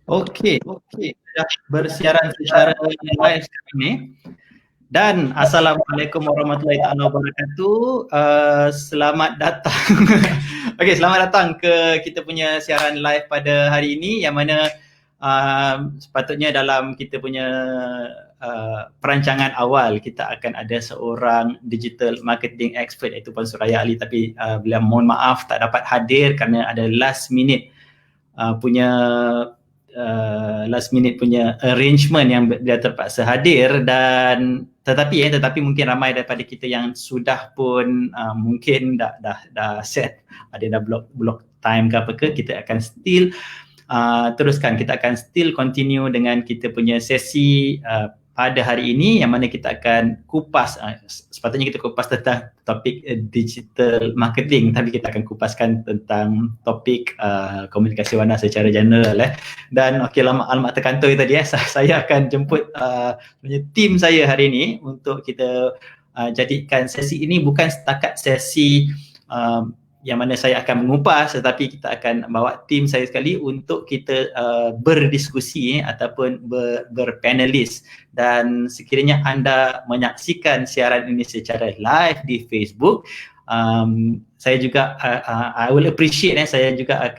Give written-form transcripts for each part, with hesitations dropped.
Okey, dah bersiaran secara live sekarang ni. Dan Assalamualaikum warahmatullahi taala wabarakatuh. Selamat datang. Okey, selamat datang ke kita punya siaran live pada hari ini yang mana sepatutnya dalam kita punya perancangan awal kita akan ada seorang digital marketing expert iaitu Puan Suraya Ali, tapi beliau mohon maaf tak dapat hadir kerana ada last minute punya arrangement yang dia terpaksa hadir. Dan tetapi mungkin ramai daripada kita yang sudah pun mungkin dah set, ada dah block time ke apa ke, kita akan still teruskan, kita akan still continue dengan kita punya sesi pada hari ini yang mana kita akan kupas, sepatutnya kita kupas tentang topik digital marketing, tapi kita akan kupaskan tentang topik komunikasi warna secara general. Dan alamat terkantor tadi, saya akan jemput tim saya hari ini untuk kita jadikan sesi ini bukan setakat sesi yang mana saya akan mengupas, tetapi kita akan bawa tim saya sekali untuk kita berdiskusi ataupun berpanelis. Dan sekiranya anda menyaksikan siaran ini secara live di Facebook, saya juga I will appreciate, saya juga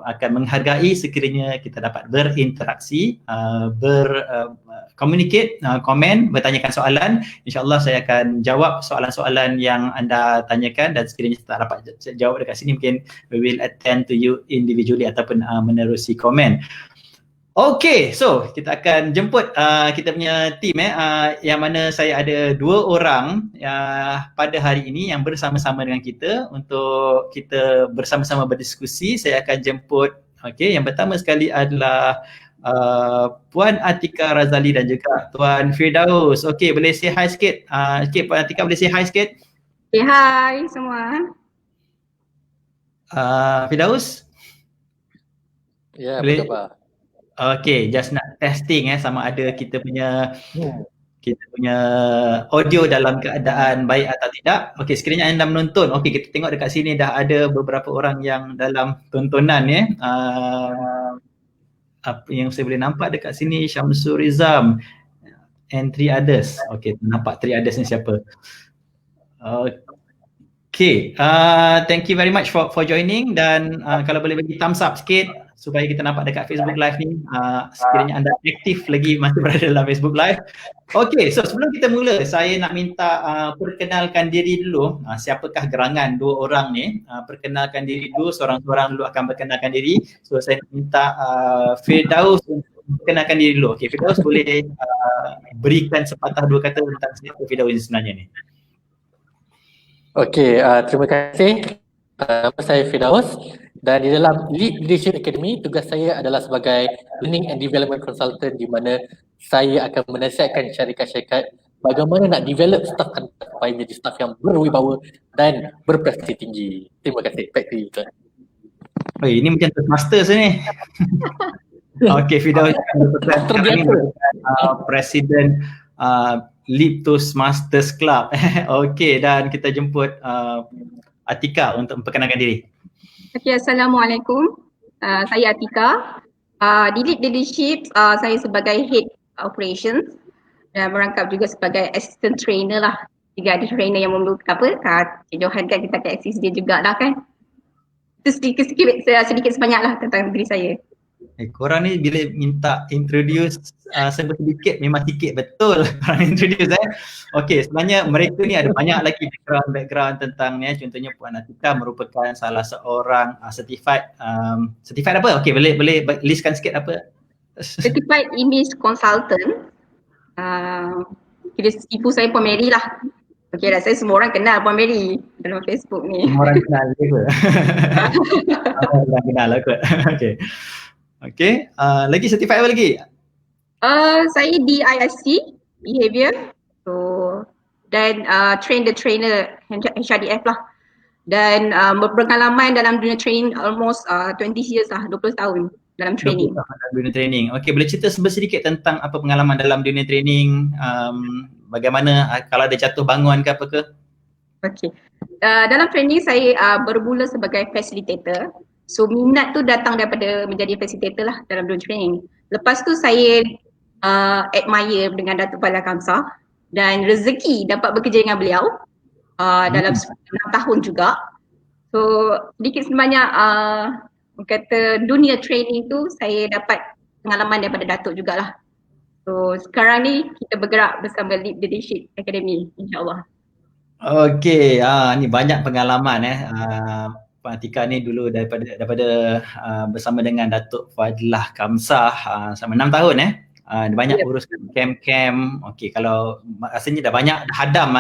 akan menghargai sekiranya kita dapat berinteraksi, communicate, komen, bertanyakan soalan. InsyaAllah saya akan jawab soalan-soalan yang anda tanyakan, dan sekiranya tak dapat jawab dekat sini, mungkin we will attend to you individually ataupun menerusi komen. Okay, so kita akan jemput kita punya tim yang mana saya ada 2 orang pada hari ini yang bersama-sama dengan kita untuk kita bersama-sama berdiskusi. Saya akan jemput, yang pertama sekali adalah Puan Atika Razali dan juga Tuan Firdaus. Okay, boleh say hi sikit? Puan Atika boleh say hi sikit? Okay, hi semua. Firdaus? Ya, apa khabar? Okay, just nak testing sama ada kita punya audio dalam keadaan baik atau tidak. Okay, sekiranya anda menonton, okay, kita tengok dekat sini dah ada beberapa orang yang dalam tontonan apa yang saya boleh nampak dekat sini, Syamsul Rizam and 3 others. Okay, nampak 3 others ni siapa? Okay, thank you very much for joining. Dan kalau boleh bagi thumbs up sikit supaya kita nampak dekat Facebook Live ni, sekiranya anda aktif lagi masih berada dalam Facebook Live. Okay, so sebelum kita mula, saya nak minta perkenalkan diri dulu. Siapakah gerangan 2 orang ni? Perkenalkan diri dulu, seorang-seorang dulu akan perkenalkan diri. So saya minta Firdaus untuk perkenalkan diri dulu. Okay, Firdaus boleh berikan sepatah 2 kata tentang siapa Firdaus sebenarnya ni? Okey, terima kasih. Nama saya Firdaus dan di dalam Lead Leadership Academy, tugas saya adalah sebagai Learning and Development Consultant, di mana saya akan menasihatkan syarikat-syarikat bagaimana nak develop staff anda supaya menjadi staff yang berwibawa dan berprestasi tinggi. Terima kasih. Back to you, Tuan. Ini macam Toastmasters ni. Okey, Firdaus Presiden Lead Toastmasters Club. Okey, dan kita jemput Atika untuk memperkenalkan diri. Okay, Assalamualaikum. Saya Atika. Di Lead Leadership, saya sebagai Head Operations dan merangkap juga sebagai Assistant Trainer lah. Jika ada trainer yang memerlukan Cik Johan kan, kita akan assist dia juga lah kan. Itu sedikit sebanyak lah tentang diri saya. Korang ni bila minta introduce sedikit, memang sikit betul korang introduce Okey, sebenarnya mereka ni ada banyak lagi background tentang ni. Contohnya Puan Atika merupakan salah seorang certified apa? Okey, boleh listkan sikit apa? Certified Image Consultant. Kira ibu saya Puan Mary lah. Okey, saya semua orang kenal Puan Mary dalam Facebook ni. Semua orang kenal dia ke? Orang kenal lah kot. Okey. Okay, lagi certified apa lagi? Saya di ISC Behavior, dan train the trainer HRDF lah, dan berpengalaman dalam dunia training almost 20 years lah, 20 tahun dalam training. Dunia training. Okay, boleh cerita sedikit tentang apa pengalaman dalam dunia training, bagaimana kalau ada jatuh bangun ke apa ke? Okay, dalam training saya bermula sebagai facilitator. So minat tu datang daripada menjadi facilitator lah dalam drone training. Lepas tu saya admire dengan Datuk Fadhil Kamsah dan rezeki dapat bekerja dengan beliau dalam 6 tahun juga. So sedikit sebanyak kata dunia training tu saya dapat pengalaman daripada Datuk jugalah. So sekarang ni kita bergerak bersama Lead Leadership Academy, insyaAllah. Okey, ni banyak pengalaman Puan Atika ni dulu daripada bersama dengan Datuk Fadlah Kamsah selama 6 tahun dia banyak uruskan camp-camp. Okey, kalau rasanya dah banyak dah hadam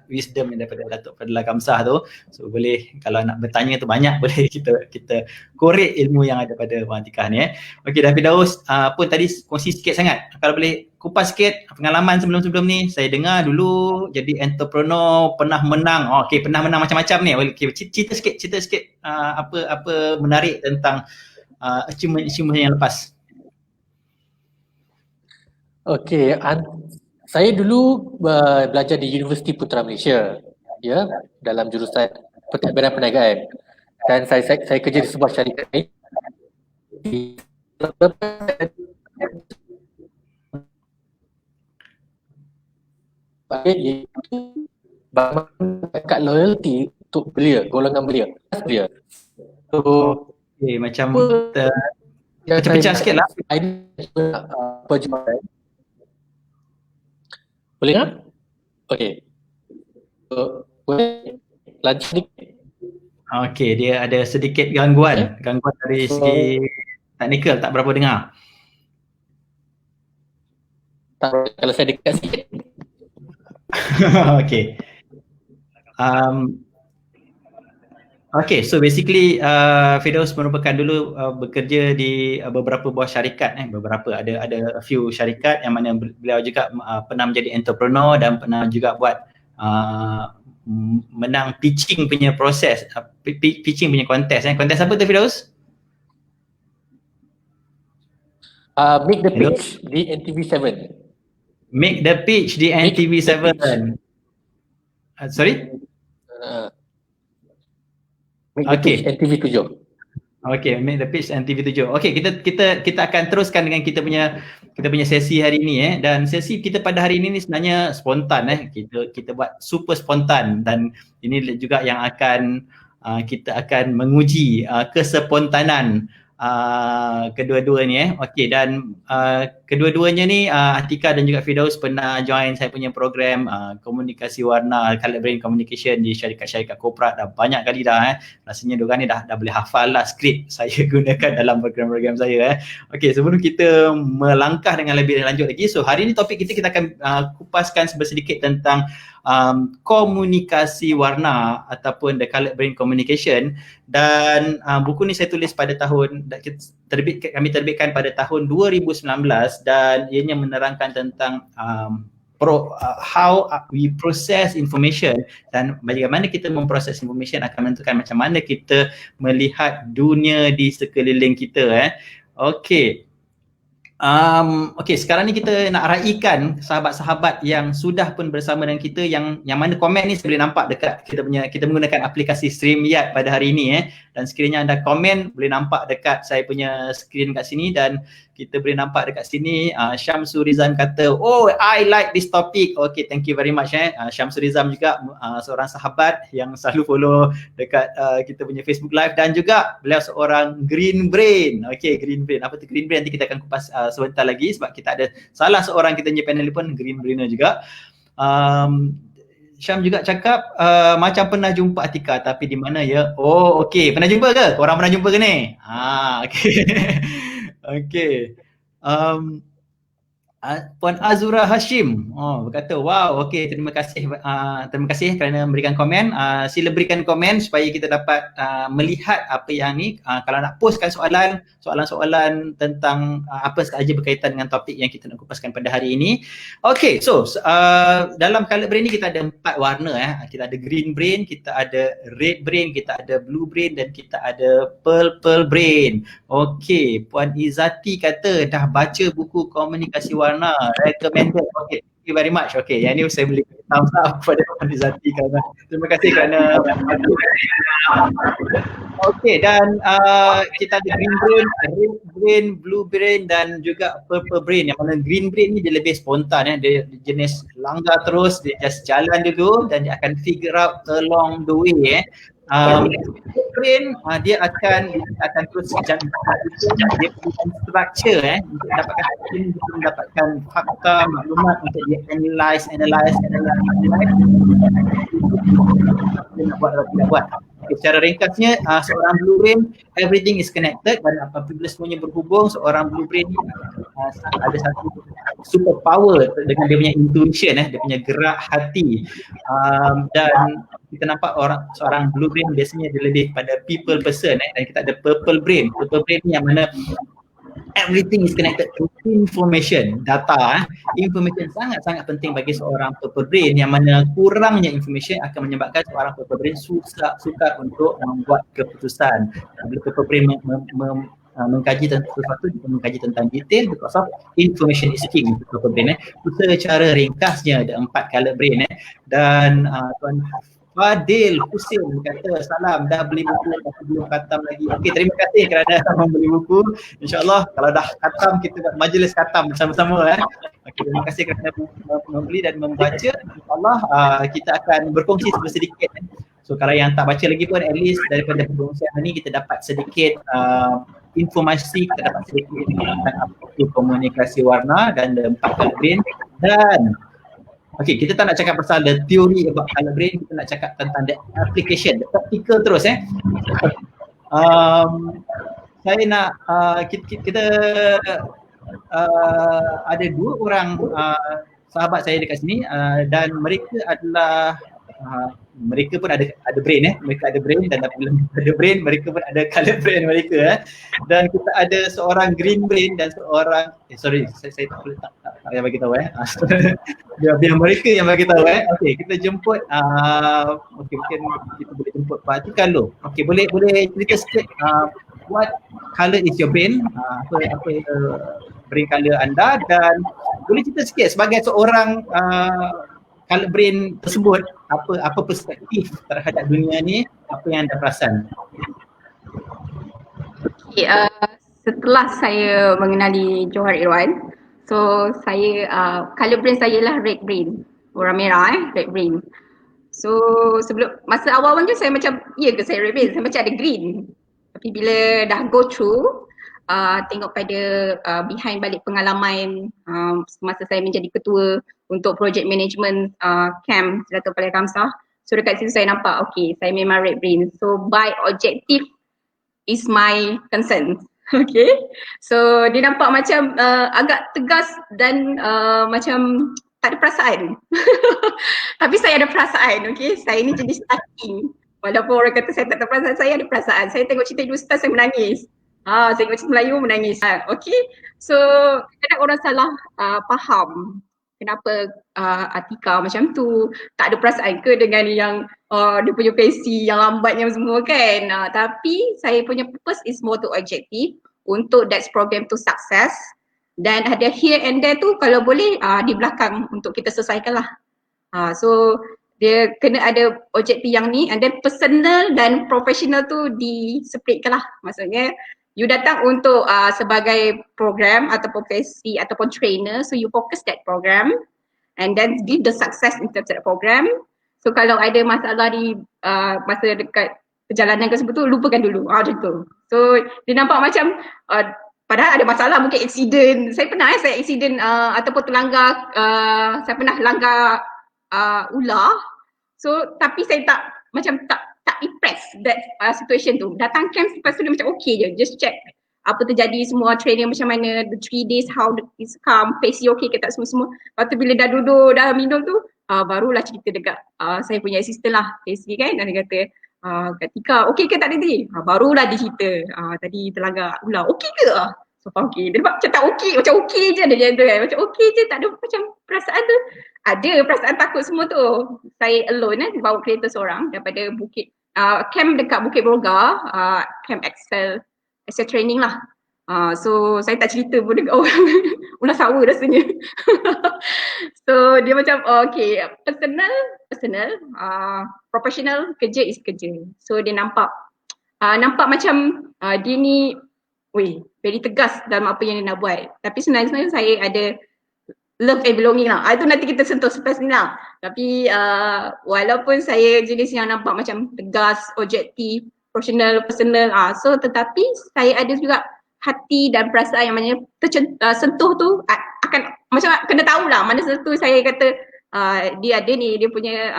wisdom daripada Datuk Fadlah Kamsah tu. So boleh kalau nak bertanya tu banyak boleh kita korek ilmu yang ada pada Puan Atika ni Okey, dah Firdaus pun tadi kongsi sikit sangat. Kalau boleh kupas sikit pengalaman sebelum-sebelum ni. Saya dengar dulu jadi entrepreneur, pernah menang. Okey, pernah menang macam-macam ni. Okey, cerita sikit apa menarik tentang achievement yang lepas. Okey, saya dulu belajar di Universiti Putra Malaysia, ya, dalam jurusan pentadbiran perniagaan. Dan saya kerja di sebuah syarikat di kat loyalty untuk belia, golongan belia. So, macam pecah sikit lah. Perjuangan. Boleh tak? Okey. Boleh lanjut sedikit. Okey, dia ada sedikit gangguan dari segi teknikal, tak berapa dengar. Tak, kalau saya dekat sikit. Okey. Okay, so basically Firdaus merupakan dulu bekerja di beberapa buah syarikat ada a few syarikat yang mana beliau juga pernah menjadi entrepreneur dan pernah juga buat menang pitching punya proses, pitching punya kontes. Kontes apa tu Firdaus? Make the pitch di NTV7. Make the pitch di NTV7. Sorry? Okay. NTV7. Okay, make the pitch NTV7. Okay, kita akan teruskan dengan kita punya sesi hari ini dan sesi kita pada hari ini sebenarnya spontan kita buat super spontan dan ini juga yang akan kita akan menguji kespontanan kedua-duanya Okey, dan kedua-duanya ni Atika dan juga Firdaus pernah join saya punya program komunikasi warna, Colored Brain Communication di syarikat-syarikat korporat dah banyak kali dah rasanya diorang ni dah boleh hafal lah skrip saya gunakan dalam program-program saya Okey, sebelum kita melangkah dengan lebih lanjut lagi, so hari ni topik kita akan kupaskan sedikit tentang komunikasi warna ataupun the Colored Brain Communication dan buku ni saya tulis pada kami terbitkan pada tahun 2019 dan ianya menerangkan tentang how we process information dan bagaimana kita memproses information akan menentukan macam mana kita melihat dunia di sekeliling kita Okey. Okey, sekarang ni kita nak raikan sahabat-sahabat yang sudah pun bersama dengan kita yang mana komen ni saya boleh nampak dekat kita menggunakan aplikasi StreamYard pada hari ini dan sekiranya anda komen boleh nampak dekat saya punya skrin kat sini dan kita boleh nampak dekat sini Syamsul Rizam kata, "Oh, I like this topic." Okay, thank you very much Syamsul Rizam juga seorang sahabat yang selalu follow dekat kita punya Facebook Live dan juga beliau seorang Green Brain. Okay, Green Brain. Apa tu Green Brain? Nanti kita akan kupas sebentar lagi sebab kita ada salah seorang kita punya panel pun Green Brainer juga. Syam juga cakap macam pernah jumpa Atika tapi di mana ya? Oh, okey. Pernah jumpa ke? Korang pernah jumpa ke ni? Okey. Okey. Puan Azura Hashim berkata, wow, okey, terima kasih kerana memberikan komen. Sila berikan komen supaya kita dapat melihat apa yang ni. Kalau nak postkan soalan-soalan tentang apa sahaja berkaitan dengan topik yang kita nak kupaskan pada hari ini. Okey, so dalam Colored Brain ni kita ada 4 warna Kita ada Green Brain, kita ada Red Brain, kita ada Blue Brain dan kita ada Purple Brain. Okey, Puan Izati kata dah baca buku komunikasi warna Warna, recommended. Okay, thank you very much. Okay, yang ni saya boleh thumbs up kepada Puan Zati kerana terima kasih kerana okay, dan kita ada green brain, red brain, blue brain dan juga purple brain. Yang mana green brain ni dia lebih spontan, dia jenis langgar terus, dia just jalan dulu dan dia akan figure out along the way. Brain dia akan terus jalan, dia punya structure untuk mendapatkan fakta, maklumat untuk dia analyse dia nak buat atau tidak buat. Okay, secara ringkasnya seorang blue brain, everything is connected dan apabila semuanya berhubung, seorang blue brain ni ada satu super power dengan dia punya intuition, dia punya gerak hati, dan kita nampak seorang blue brain biasanya dia lebih pada people person, dan kita ada purple brain ni yang mana everything is connected to information, data. Information sangat-sangat penting bagi seorang purple brain, yang mana kurangnya information akan menyebabkan seorang purple brain sukar untuk membuat keputusan. Bila purple brain mengkaji tentang sesuatu, dia mengkaji tentang detail because of information is king untuk purple brain. Secara ringkasnya ada 4 color brain. Dan Tuan Fadil Husin kata salam, dah beli buku tapi belum khatam lagi. Okey, terima kasih kerana membeli buku. InsyaAllah kalau dah khatam kita buat majlis khatam bersama-sama. Okey, terima kasih kerana membeli dan membaca. InsyaAllah kita akan berkongsi sedikit. So kalau yang tak baca lagi pun, at least daripada perkongsian ini kita dapat sedikit informasi, kita dapat sedikit tentang apa itu komunikasi warna dan 4 color brain. Dan okay, kita tak nak cakap pasal the theory about color brain, kita nak cakap tentang the application, the practical terus. Saya nak kita ada 2 orang sahabat saya dekat sini, dan mereka adalah mereka pun ada brain, mereka ada brain, dan apabila ada brain mereka pun ada color brain mereka. Dan kita ada seorang green brain dan seorang saya tak boleh tak payah bagi tahu biar mereka yang bagi tahu. Okey, kita jemput mungkin kita boleh jemput Pak Atika dulu. Okey, boleh cerita sikit what color is your brain, apa brain color anda, dan boleh cerita sikit sebagai seorang color brain tersebut, apa perspektif terhadap dunia ni, apa yang anda perasan? Okay, setelah saya mengenali Johar Irwan, so saya color brain saya lah red brain, warna merah red brain. So sebelum masa awal-awal tu saya macam, ya ke saya red brain, saya macam ada green. Tapi bila dah go through, tengok pada behind balik pengalaman semasa saya menjadi ketua untuk project management camp Dato' Paling Kamsah. So dekat situ saya nampak, okay, saya memang red brain. So by objective is my concern. Okay, so dia nampak macam agak tegas dan macam tak ada perasaan. Tapi saya ada perasaan, okay. Saya ni jenis taking. Walaupun orang kata saya tak ada perasaan, saya ada perasaan. Saya tengok cerita Ustaz, saya menangis. Saya tengok cerita Melayu menangis. Okay, so kadang orang salah faham kenapa Atika macam tu, tak ada perasaan ke dengan yang dia punya pesi yang lambatnya semua kan. Tapi saya punya purpose is more to objective untuk that program to success, dan ada here and there tu kalau boleh di belakang untuk kita selesaikan lah. So dia kena ada objektif yang ni, and then personal dan professional tu di-splitkan lah. Maksudnya you datang untuk sebagai program ataupun profesi ataupun trainer, so you focus that program and then give the success in terms of that program. So kalau ada masalah di masa dekat perjalanan tersebut tu, lupakan dulu, macam tu. So dia nampak macam padahal ada masalah, mungkin accident. Saya pernah saya accident ataupun terlanggar, saya pernah langgar ular. So tapi saya tak impress that situation tu. Datang camp lepas tu dia macam okay je, just check apa terjadi semua, training macam mana, the 3 days how it's come, face okay ke tak semua-semua. Lepas tu bila dah duduk, dah minum tu, barulah cerita dekat saya punya assistant lah, AC kan, dan dia kata Kak Tika, okay ke tak tadi? Barulah dia cerita, tadi terlanggar ular, okay ke? So okay, dia macam tak okay, macam okay je dia macam tu kan, macam okay je, tak ada macam perasaan tu. Ada perasaan takut semua tu. Saya alone bawa kereta seorang daripada Bukit camp dekat Bukit Broga, camp Excel training lah. So saya tak cerita pun dekat orang. Ulah sawa rasanya. So dia macam okay, personal, professional, kerja is kerja. So dia nampak macam dia ni very tegas dalam apa yang dia nak buat. Tapi sebenarnya saya ada love and belonging lah. Itu nanti kita sentuh selepas ni lah. Tapi walaupun saya jenis yang nampak macam tegas, objektif, profesional, personal, so tetapi saya ada juga hati dan perasaan yang mana sentuh tu akan macam kena tahulah mana satu saya kata dia ada ni, dia punya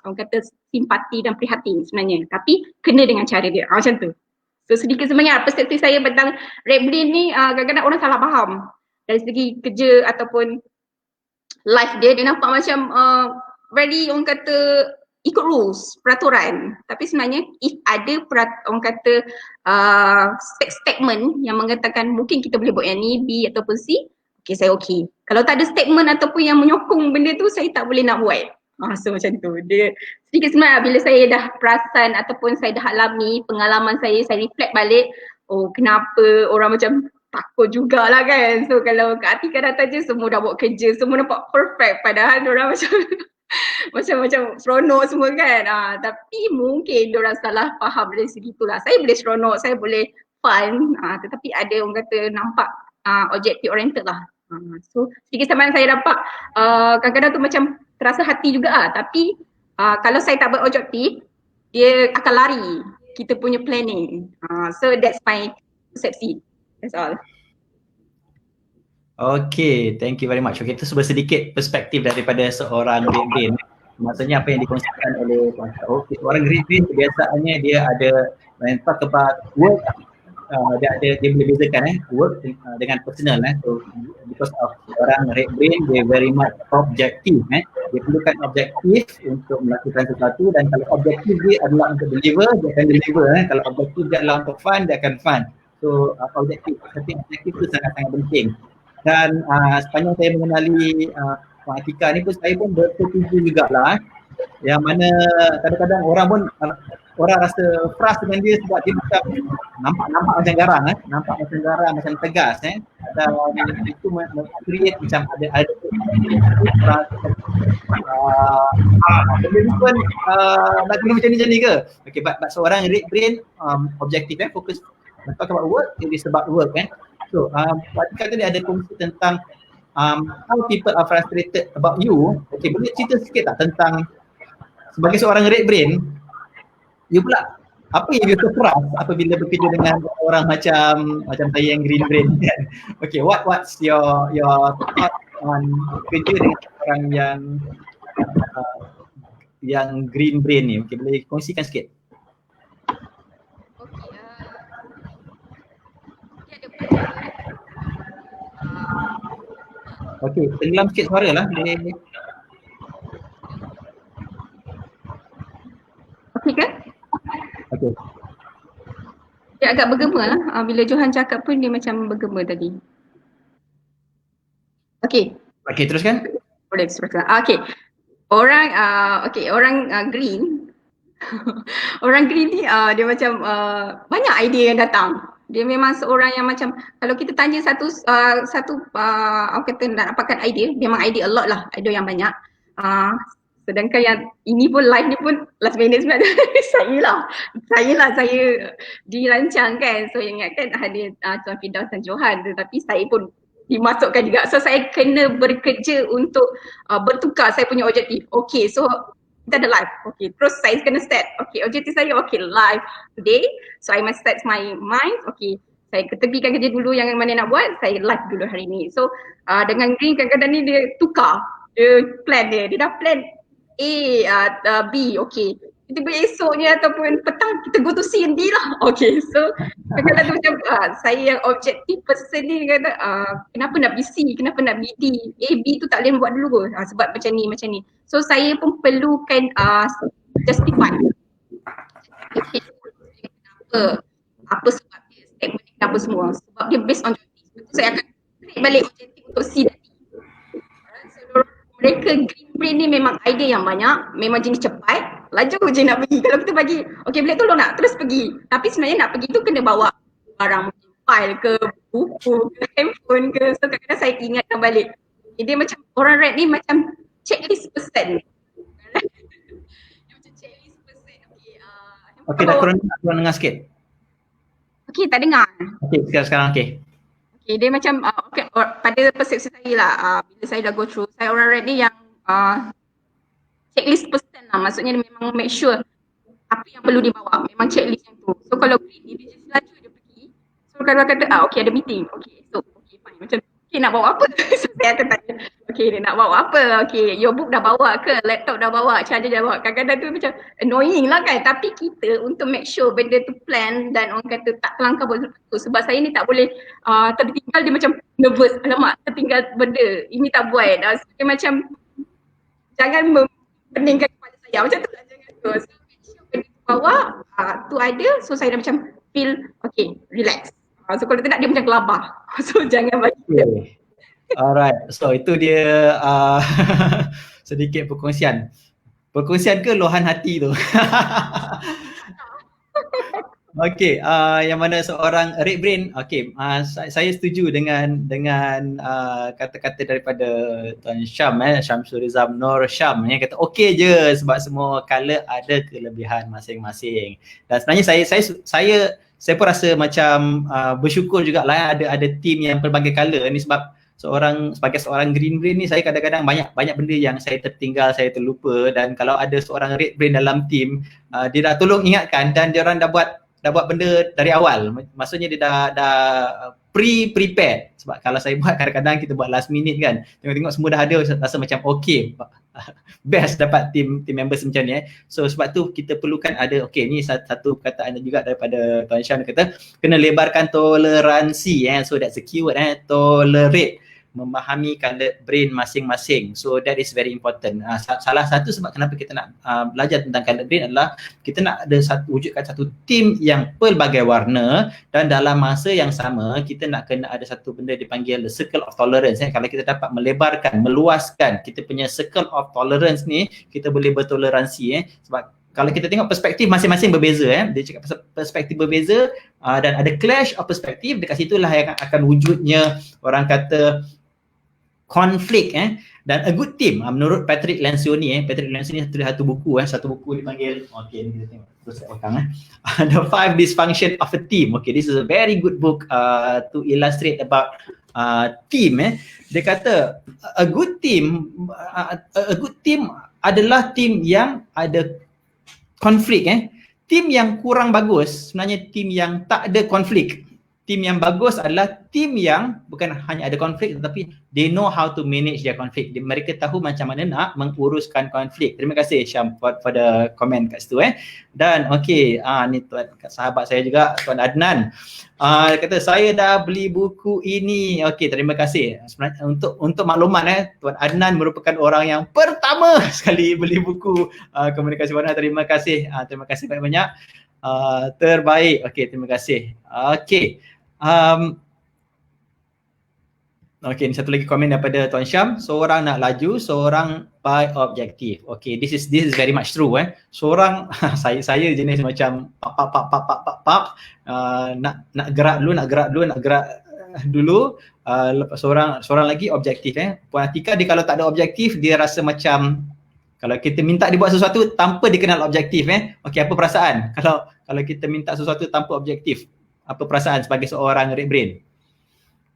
orang kata simpati dan prihatin sebenarnya, tapi kena dengan cara dia, macam tu. So sedikit sebenarnya perspektif saya tentang Red Brain ni, kadang-kadang orang salah faham dari segi kerja ataupun life dia nampak macam very orang kata ikut rules, peraturan. Tapi sebenarnya if ada orang kata statement yang mengatakan mungkin kita boleh buat yang ni, B ataupun C, okay saya okay. Kalau tak ada statement ataupun yang menyokong benda tu, saya tak boleh nak buat. So macam tu. Dia sedikit sebenarnya bila saya dah perasan ataupun saya dah alami pengalaman saya reflect balik, kenapa orang macam takut jugalah kan. So kalau Kak Atika datang je semua dah buat kerja, semua nampak perfect padahal diorang macam macam seronok semua kan. Tapi mungkin diorang salah faham dari segi itulah. Saya boleh seronok, saya boleh fun, tetapi ada orang kata nampak objective oriented lah. So sedikit sama yang saya dapat kadang-kadang tu macam terasa hati juga lah. Tapi kalau saya tak buat objektif, dia akan lari kita punya planning. So that's my persepsi. That's all. Okay, thank you very much. Okay, itu sebuah sedikit perspektif daripada seorang Green Brain. Maksudnya apa yang dikongsikan oleh orang Green Brain kebiasaannya dia ada when talk about work, dia boleh bezakan work dengan personal. So because of orang Red Brain, dia very much objektif. Dia perlukan objektif untuk melakukan sesuatu, dan kalau objektif dia adalah untuk deliver, dia akan deliver. Kalau objektif dia adalah untuk fun, dia akan fun. So objektif itu sangat-sangat penting. Dan sepanjang saya mengenali Puan Atika ni pun, saya pun bersetuju jugalah. Yang mana kadang-kadang orang rasa frust dengan dia sebab dia macam nampak macam garang, nampak macam garang, macam tegas. Dan itu create macam ada benda ni pun nak guna macam ni ke? Okay, but seorang Red Brain objektif, fokus talk about work, it is about work. So Puan Atika tadi ada kongsi tentang how people are frustrated about you. Okay, boleh cerita sikit tak tentang sebagai seorang Red Brain, you pula apa yang you terperas apabila bekerja dengan orang macam saya yang Green Brain kan? Okay, what's your thought on kerja dengan orang yang Green Brain ni? Okay, boleh kongsikan sikit? Okay, tenggelam sikit suara lah. Okay kan? Okay. Dia agak bergema lah. Bila Johan cakap pun dia macam bergema tadi. Okay. Okay, teruskan. Boleh teruskan. Okay. Orang green. Orang green ni dia macam banyak idea yang datang. Dia memang seorang yang macam kalau kita tanya satu apa kata nak dapatkan idea, memang idea a lot lah, idea yang banyak. Sedangkan yang ini pun live ni pun last minute sebenarnya saya dirancang kan. So ingatkan ada Tuan Firdaus dan Johan, tetapi saya pun dimasukkan juga. So saya kena bekerja untuk bertukar saya punya objektif. Okay, so kita ada live. Okay, terus saya kena set. Okay, objektif saya live today. So I must set my mind. Okay, saya ketepikan kerja dulu yang mana nak buat, saya live dulu hari ni. So dengan Green kadang-kadang ni dia tukar. Dia plan dia dah plan A, B, okay. Tiba-tiba esoknya ataupun petang kita go to C and D lah. Okay, so kadang-kadang tu macam saya yang objektif person ni kata kenapa nak B C, kenapa nak B D, A, B tu tak boleh buat dulu ke sebab macam ni. So saya pun perlukan justify apa sebab dia statement ni, kenapa semua, sebab dia based on objektif. Betul, saya akan create balik objektif untuk C dan D. Mereka Green Brain ni memang idea yang banyak, memang jenis cepat, laju je nak pergi. Kalau kita bagi, okay boleh tolong nak terus pergi. Tapi sebenarnya nak pergi tu kena bawa barang file ke, buku ke, handphone ke. So kadang-kadang saya ingatkan balik. Dia macam, orang red ni macam checklist person. Dia macam checklist person. Okey, dah kurang dengar sikit. Okey, tak dengar. Okey, sekarang okey. Okay, dia macam pada persepsi saya lah, bila saya dah go through, saya orang red ni yang checklist person lah. Maksudnya dia memang make sure apa yang perlu dibawa, memang checklist yang tu. So kalau green ni dia just laju dia pergi. So kalau kata okay ada meeting, okay so okay fine, macam okay nak bawa apa? So saya akan tanya, okay dia nak bawa apa? Okay your book dah bawa ke? Laptop dah bawa? Charger dah bawa? Kadang-kadang tu macam annoying lah kan. Tapi kita untuk make sure benda tu plan dan orang kata tak terlangkah betul. Sebab saya ni tak boleh tertinggal, dia macam nervous. Alamak tertinggal benda, ini tak buat. Dia macam jangan peningkan kepala saya. Macam tu lah, jangan tu. So make sure benda tu bawa, tu ada. So saya dah macam feel okay, relax. So kalau tidak dia macam gelabah. So jangan bagi dia. Alright, so itu dia sedikit perkongsian. Perkongsian ke luahan hati tu? Okey, yang mana seorang red brain, okey, saya setuju dengan kata-kata daripada Tuan Syam, Syamsul Rizam Nur Syam yang kata okey je sebab semua color ada kelebihan masing-masing. Dan sebenarnya saya pun rasa macam bersyukur jugalah ada team yang pelbagai color ni, sebab sebagai seorang green brain ni saya kadang-kadang banyak benda yang saya tertinggal, saya terlupa, dan kalau ada seorang red brain dalam team, dia dah tolong ingatkan dan dia orang dah buat benda dari awal. Maksudnya dia dah pre-prepared. Sebab kalau saya buat kadang-kadang kita buat last minute kan, tengok-tengok semua dah ada, rasa macam okay, best dapat team members macam ni. So sebab tu kita perlukan ada, okay ni satu perkataan juga daripada Tuan Syam, kata kena lebarkan toleransi, so that's the keyword, tolerate, memahami color brain masing-masing. So that is very important. Salah satu sebab kenapa kita nak belajar tentang color brain adalah kita nak ada wujudkan satu team yang pelbagai warna, dan dalam masa yang sama kita nak kena ada satu benda dipanggil the circle of tolerance. Kalau kita dapat melebarkan, meluaskan kita punya circle of tolerance ni, kita boleh bertoleransi. Sebab kalau kita tengok perspektif masing-masing berbeza, dia cakap perspektif berbeza, dan ada clash of perspektif, dekat situlah yang akan wujudnya orang kata konflik. Dan a good team, menurut Patrick Lencioni, Patrick Lencioni tulis satu buku dipanggil, okay ni kita tengok terus kat belakang, The 5 Dysfunction of a Team. Okay, this is a very good book to illustrate about team. Dia kata a good team adalah team yang ada konflik. Team yang kurang bagus sebenarnya team yang tak ada konflik. Team yang bagus adalah team yang bukan hanya ada konflik tetapi they know how to manage their konflik. Mereka tahu macam mana nak menguruskan konflik. Terima kasih Syam for the comment kat situ. Dan okey, ni tuan sahabat saya juga, Tuan Adnan. Dia kata saya dah beli buku ini. Okey, terima kasih. Sebenarnya untuk maklumat, Tuan Adnan merupakan orang yang pertama sekali beli buku Komunikasi Warna. Terima kasih. Terima kasih banyak-banyak. Terbaik. Okey, terima kasih. Okey. Okey, ni satu lagi komen daripada Tuan Syam. Seorang nak laju, seorang by objektif. Okay, this is very much true. Seorang saya jenis macam pap, nak gerak dulu. Lepas seorang lagi objektif. Puan Atika, dia kalau tak ada objektif, dia rasa macam kalau kita minta dia buat sesuatu tanpa dikenal objektif, okey, apa perasaan? Kalau kita minta sesuatu tanpa objektif, apa perasaan sebagai seorang red brain?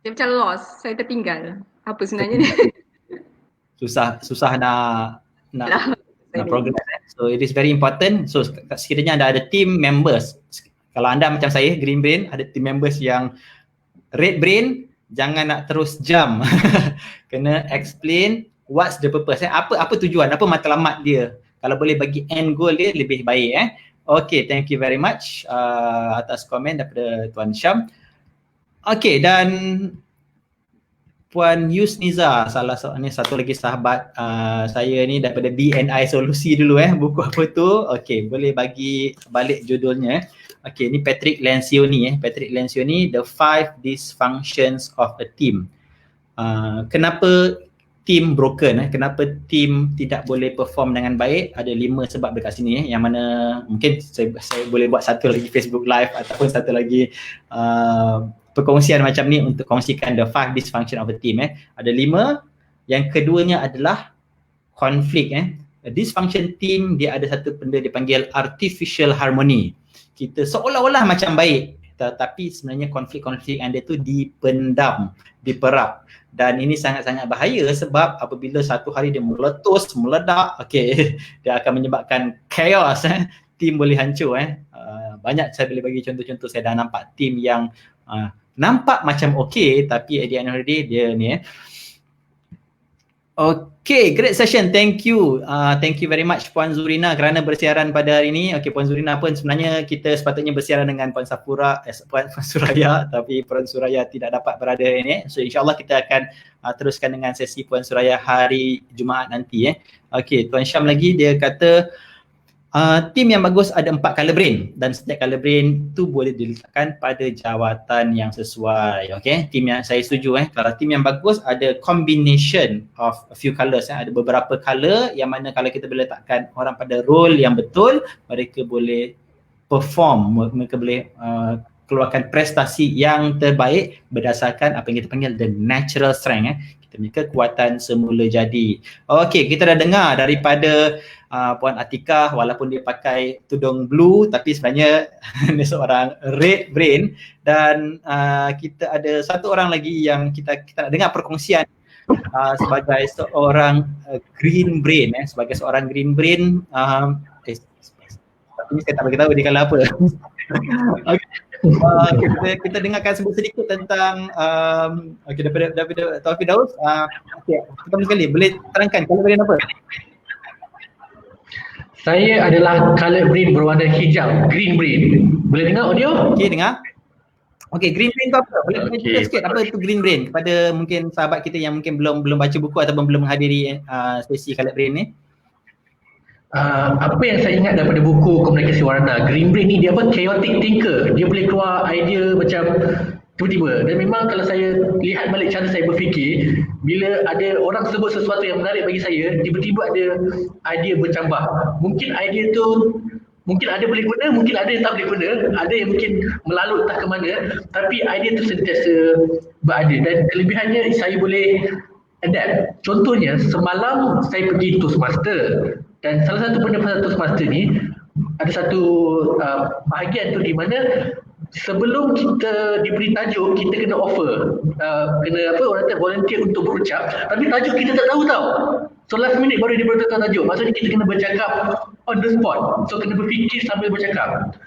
Dia macam lost, saya tertinggal. Apa sebenarnya dia? Susah nak progress. So it is very important. So sekiranya anda ada team members, kalau anda macam saya, green brain, ada team members yang red brain, jangan nak terus jump. Kena explain what's the purpose. Apa tujuan, apa matlamat dia. Kalau boleh bagi end goal dia lebih baik. Okay, thank you very much atas komen daripada Tuan Syam. Okay, dan Puan Yusniza, salah satu lagi sahabat saya ni daripada BNI Solusi dulu. Buku apa tu? Okay, boleh bagi balik judulnya. Okay, ni Patrick Lencioni. Patrick Lencioni, The 5 Dysfunctions of a Team. Kenapa team broken, kenapa team tidak boleh perform dengan baik? Ada 5 sebab dekat sini, yang mana mungkin saya boleh buat satu lagi Facebook Live ataupun satu lagi perkongsian macam ni untuk kongsikan the 5 dysfunction of a team. Ada 5. Yang keduanya adalah konflik. Dysfunction team dia ada satu benda dipanggil artificial harmony. Kita seolah-olah macam baik, tetapi sebenarnya konflik-konflik yang dia tu dipendam, diperap. Dan ini sangat-sangat bahaya sebab apabila satu hari dia meletus, meledak, dia akan menyebabkan chaos. Team boleh hancur. Banyak saya boleh bagi contoh-contoh. Saya dah nampak team yang nampak macam tapi at the end of the day dia ni. Great session. Thank you. Thank you very much Puan Zurina kerana bersiaran pada hari ini. Puan Zurina pun sebenarnya kita sepatutnya bersiaran dengan Puan Puan Suraya, tapi Puan Suraya tidak dapat berada ini. So insyaAllah kita akan teruskan dengan sesi Puan Suraya hari Jumaat nanti. Tuan Syam lagi dia kata tim yang bagus ada 4 colour brain dan setiap colour brain tu boleh diletakkan pada jawatan yang sesuai. Tim yang saya setuju. Kalau tim yang bagus ada combination of a few colours. Ada beberapa colour yang mana kalau kita boleh letakkan orang pada role yang betul, mereka boleh perform, mereka boleh keluarkan prestasi yang terbaik berdasarkan apa yang kita panggil the natural strength. Kita punya kekuatan semula jadi. Kita dah dengar daripada Puan Atikah, walaupun dia pakai tudung blue tapi sebenarnya dia seorang red brain. Dan kita ada satu orang lagi yang kita nak dengar perkongsian sebagai seorang green brain. Sebagai seorang green brain, tapi saya tak beritahu dia kalau apa. Kita dengarkan sedikit tentang daripada Tuan Firdaus. Pertama sekali boleh terangkan colour brain apa? Saya adalah colour brain berwarna hijau, green brain. Boleh dengar audio? Dengar. Green brain tu apa? Boleh cerita sikit apa itu green brain kepada mungkin sahabat kita yang mungkin belum baca buku ataupun belum menghadiri sesi colour brain ni? Apa yang saya ingat daripada buku Komunikasi Warna, green brain ni dia chaotic thinker. Dia boleh keluar idea macam tiba-tiba. Dan memang kalau saya lihat balik cara saya berfikir, bila ada orang sebut sesuatu yang menarik bagi saya, tiba-tiba ada idea bercambah. Mungkin idea tu mungkin ada boleh guna, mungkin ada yang tak boleh guna, ada yang mungkin melalut entah ke mana, tapi idea tu sentiasa berada. Dan kelebihannya saya boleh adapt. Contohnya semalam saya pergi Toastmaster. Dan salah satu benda pasal Toastmaster ni, ada satu bahagian tu di mana sebelum kita diberi tajuk, kita kena offer, kena orang kata volunteer untuk berucap, tapi tajuk kita tak tahu tau. So last minute baru dia beritahu tajuk, maksudnya kita kena bercakap on the spot. So kena berfikir sambil bercakap.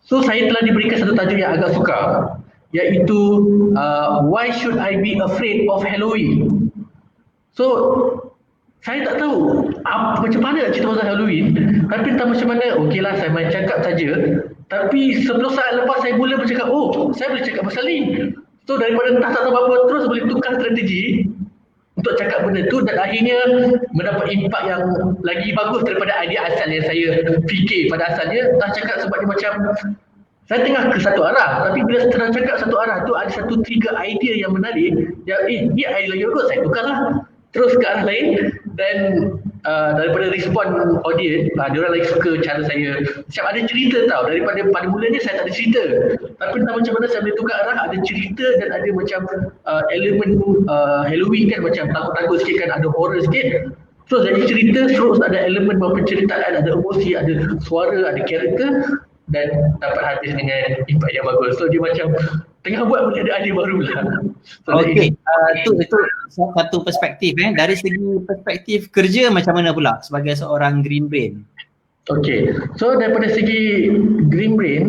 So saya telah diberikan satu tajuk yang agak sukar, iaitu Why Should I Be Afraid of Halloween? So saya tak tahu macam mana nak cerita pasal Halloween, tapi entah macam mana, okeylah saya main cakap saja. Tapi 10 saat lepas saya mula bercakap, saya boleh cakap pasal ni. So daripada entah tak tahu apa, terus boleh tukar strategi untuk cakap benda tu dan akhirnya mendapat impak yang lagi bagus daripada idea asal yang saya fikir pada asalnya. Entah cakap sebab dia macam saya tengah ke satu arah, tapi bila setelah cakap satu arah tu ada satu trigger idea yang menarik, yang ni idea lagi bagus, saya tukarlah terus ke arah lain. Dan daripada respon audience, dia orang lagi suka cara saya macam ada cerita tau. Daripada pada mulanya saya tak ada cerita, tapi entah macam mana saya boleh tukar arah, ada cerita dan ada macam elemen Halloween kan, macam takut-takut sikit kan, ada horror sikit. So jadi cerita terus ada elemen penceritaan, ada emosi, ada suara, ada karakter, dan dapat habis dengan impact yang bagus. So dia macam tengah buat benda ada idea baru lah. So itu satu perspektif. Dari segi perspektif kerja macam mana pula sebagai seorang green brain? So daripada segi green brain,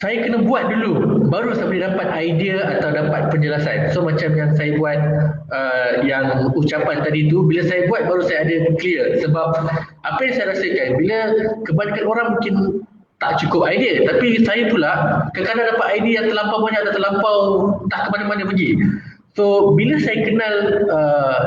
saya kena buat dulu baru saya boleh dapat idea atau dapat penjelasan. So macam yang saya buat yang ucapan tadi tu, bila saya buat baru saya ada clear. Sebab apa yang saya rasakan, bila kebanyakan orang mungkin tak cukup idea, tapi saya pula kadang-kadang dapat idea yang terlampau banyak dan terlampau tak ke mana-mana pergi. So bila saya kenal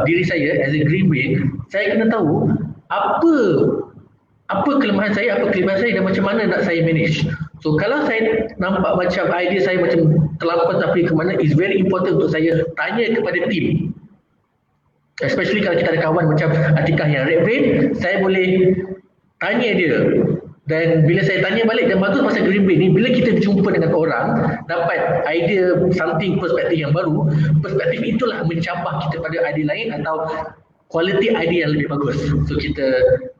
diri saya as a green brain, saya kena tahu apa kelemahan saya, apa kelebihan saya dan macam mana nak saya manage. So kalau saya nampak macam idea saya macam terlampau tapi ke mana, is very important untuk saya tanya kepada tim. Especially kalau kita ada kawan macam Atikah yang red brain, saya boleh tanya dia, Dan bila saya tanya balik, yang bagus pasal green brain ni, bila kita berjumpa dengan orang, dapat idea something, perspektif yang baru, perspektif itulah mencabar kita pada idea lain atau quality idea yang lebih bagus. So kita,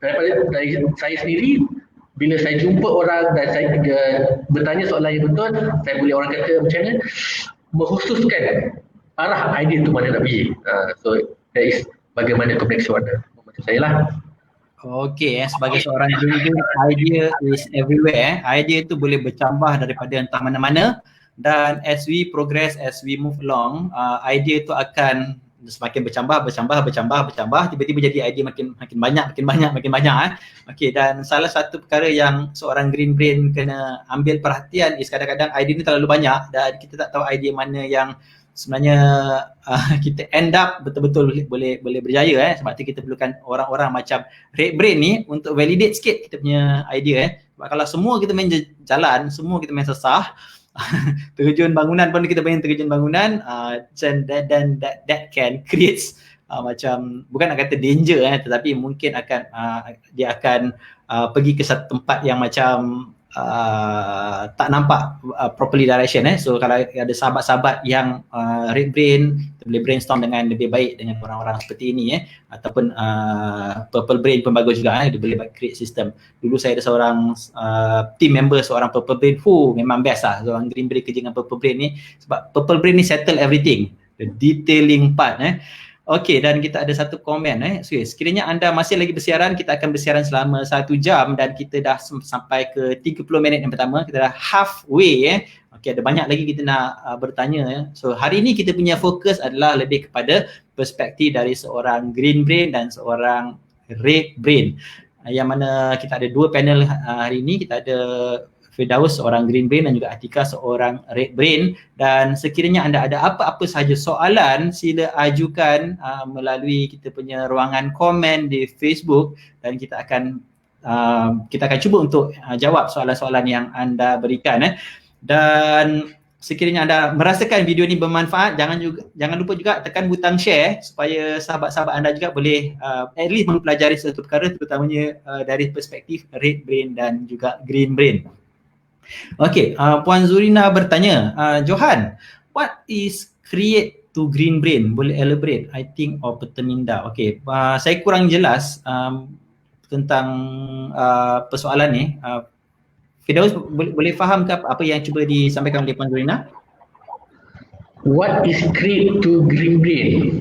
dari saya sendiri, bila saya jumpa orang dan saya bertanya soalan yang betul, saya boleh, orang kata macam mana, mengkhususkan arah idea tu mana nak pergi. So that is bagaimana komunikasi warna macam saya lah. Okey, sebagai seorang green brain, idea is everywhere. Idea tu boleh bercambah daripada entah mana-mana, dan as we progress, as we move along, idea tu akan semakin bercambah, tiba-tiba jadi idea makin banyak. Okey, dan salah satu perkara yang seorang green brain kena ambil perhatian is kadang-kadang idea ni terlalu banyak dan kita tak tahu idea mana yang sebenarnya kita end up betul-betul boleh berjaya. Sebab tu kita perlukan orang-orang macam red brain ni untuk validate sikit kita punya idea. Sebab kalau semua kita main jalan, semua kita main sesah, terjun bangunan pun kita main terjun bangunan, then that can create macam, bukan nak kata danger tetapi mungkin akan dia akan pergi ke satu tempat yang macam tak nampak properly direction. So kalau ada sahabat-sahabat yang red brain, kita boleh brainstorm dengan lebih baik dengan orang-orang seperti ini ataupun purple brain pun bagus juga. Dia boleh create system. Dulu saya ada seorang team member, seorang purple brain, memang best lah seorang green brain kerja dengan purple brain ni, sebab purple brain ni settle everything, the detailing part. Okey, dan kita ada satu komen. So, sekiranya anda masih lagi bersiaran, kita akan bersiaran selama 1 jam dan kita dah sampai ke 30 minit yang pertama. Kita dah halfway. Okey, ada banyak lagi kita nak bertanya. So, hari ini kita punya fokus adalah lebih kepada perspektif dari seorang green brain dan seorang red brain. Yang mana kita ada 2 panel hari ini. Kita ada Firdaus seorang green brain dan juga Atika seorang red brain, dan sekiranya anda ada apa-apa sahaja soalan, sila ajukan melalui kita punya ruangan komen di Facebook dan kita akan cuba untuk jawab soalan-soalan yang anda berikan. Dan sekiranya anda merasakan video ni bermanfaat, jangan lupa juga tekan butang share supaya sahabat-sahabat anda juga boleh at least mempelajari satu perkara, terutamanya dari perspektif red brain dan juga green brain. Okey, Puan Zurina bertanya, Johan, what is create to green brain? Boleh elaborate? I think or Peterminda. Okey, saya kurang jelas tentang persoalan ni. Firdaus boleh faham ke apa yang cuba disampaikan oleh Puan Zurina? What is create to green brain?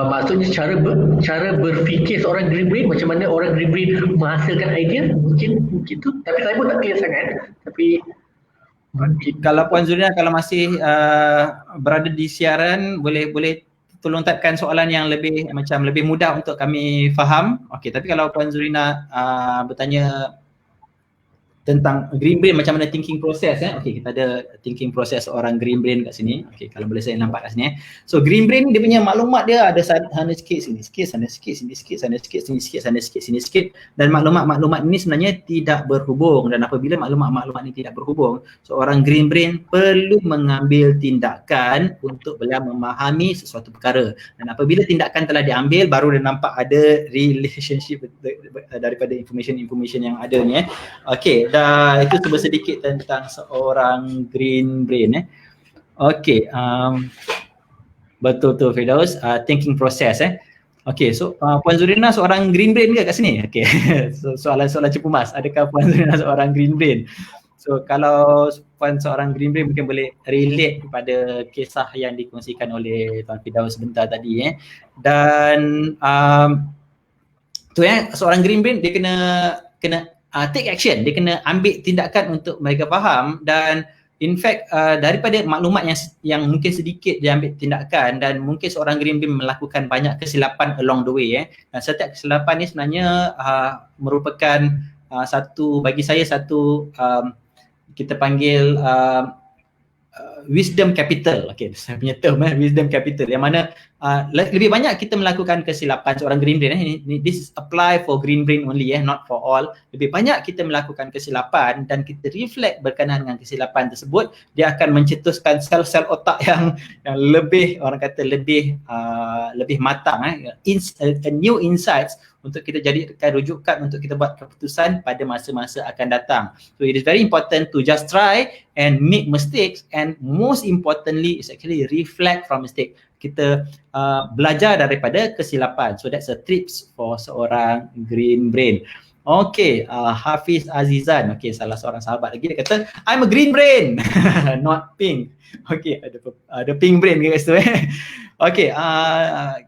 Maksudnya cara berfikir seorang green brain, macam mana orang green brain menghasilkan idea, mungkin tu. Tapi saya pun tak clear sangat. Tapi kalau Puan Zurina kalau masih berada di siaran, boleh tolong typekan soalan yang lebih mudah untuk kami faham. Okey, tapi kalau Puan Zurina bertanya tentang green brain, macam mana thinking process. Okey, kita ada thinking process seorang green brain kat sini. Okey, kalau boleh saya nampak kat sini. So green brain dia punya maklumat dia ada sana sikit, sini sikit, sana sikit, sini sikit, sana sikit, sini sikit, sana sikit, sini sikit, dan maklumat-maklumat ini sebenarnya tidak berhubung, dan apabila maklumat-maklumat ini tidak berhubung, seorang green brain perlu mengambil tindakan untuk beliau memahami sesuatu perkara, dan apabila tindakan telah diambil baru dia nampak ada relationship daripada information yang ada ni. Okey, dah itu cuba sedikit tentang seorang green brain. Okey, betul tu Firdaus, thinking process. Okey, so Puan Zurina seorang green brain ke kat sini? Okey, so soalan-soalan cepu mas, adakah Puan Zurina seorang green brain? So kalau Puan seorang green brain mungkin boleh relate kepada kisah yang dikongsikan oleh Tuan Firdaus sebentar tadi. Dan seorang green brain dia kena take action, dia kena ambil tindakan untuk mereka faham, dan in fact daripada maklumat yang mungkin sedikit dia ambil tindakan, dan mungkin seorang green brain melakukan banyak kesilapan along the way. Dan setiap kesilapan ni sebenarnya merupakan satu, bagi saya satu kita panggil wisdom capital. Okay, saya punya term wisdom capital, yang mana lebih banyak kita melakukan kesilapan seorang green brain. This is apply for green brain only, not for all. Lebih banyak kita melakukan kesilapan dan kita reflect berkenaan dengan kesilapan tersebut, dia akan mencetuskan sel-sel otak yang lebih, orang kata lebih matang, a new insights untuk kita jadikan rujukan untuk kita buat keputusan pada masa-masa akan datang. So it is very important to just try and make mistakes, and most importantly is actually reflect from mistake. Kita belajar daripada kesilapan. So that's a tips for seorang green brain. Okay, Hafiz Azizan, okay, salah seorang sahabat lagi, dia kata I'm a green brain not pink. Okay, ada pink brain ke kat situ Okay,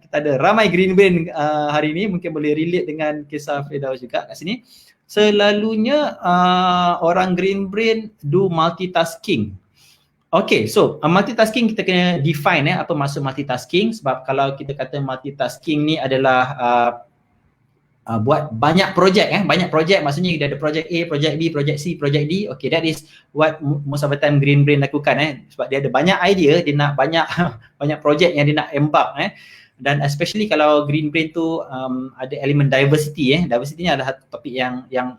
kita ada ramai green brain hari ni, mungkin boleh relate dengan kisah Firdaus juga kat sini. Selalunya orang green brain do multitasking. Okay, so multitasking kita kena define apa maksud multitasking, sebab kalau kita kata multitasking ni adalah buat banyak projek, banyak projek, maksudnya kita ada projek A, projek B, projek C, projek D. Okay, that is what most of the time green brain lakukan, sebab dia ada banyak idea, dia nak banyak banyak projek yang dia nak embark, dan especially kalau green brain tu ada elemen diversity, diversity ni adalah topik yang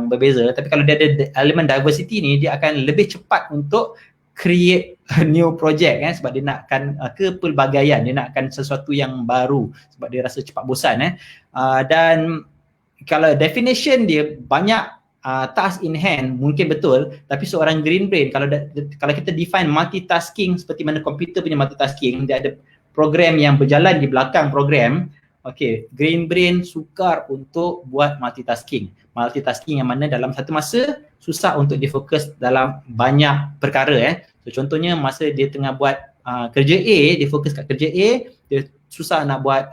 berbeza, tapi kalau dia ada elemen diversity ni, dia akan lebih cepat untuk create a new project, sebab dia nakkan kepelbagaian, dia nakkan sesuatu yang baru sebab dia rasa cepat bosan, dan kalau definition dia banyak task in hand, mungkin betul, tapi seorang green brain kalau kita define multitasking seperti mana komputer punya multitasking, dia ada program yang berjalan di belakang program. Okay, green brain sukar untuk buat multitasking yang mana dalam satu masa susah untuk difokus dalam banyak perkara. So contohnya masa dia tengah buat kerja A, dia fokus kat kerja A, dia susah nak buat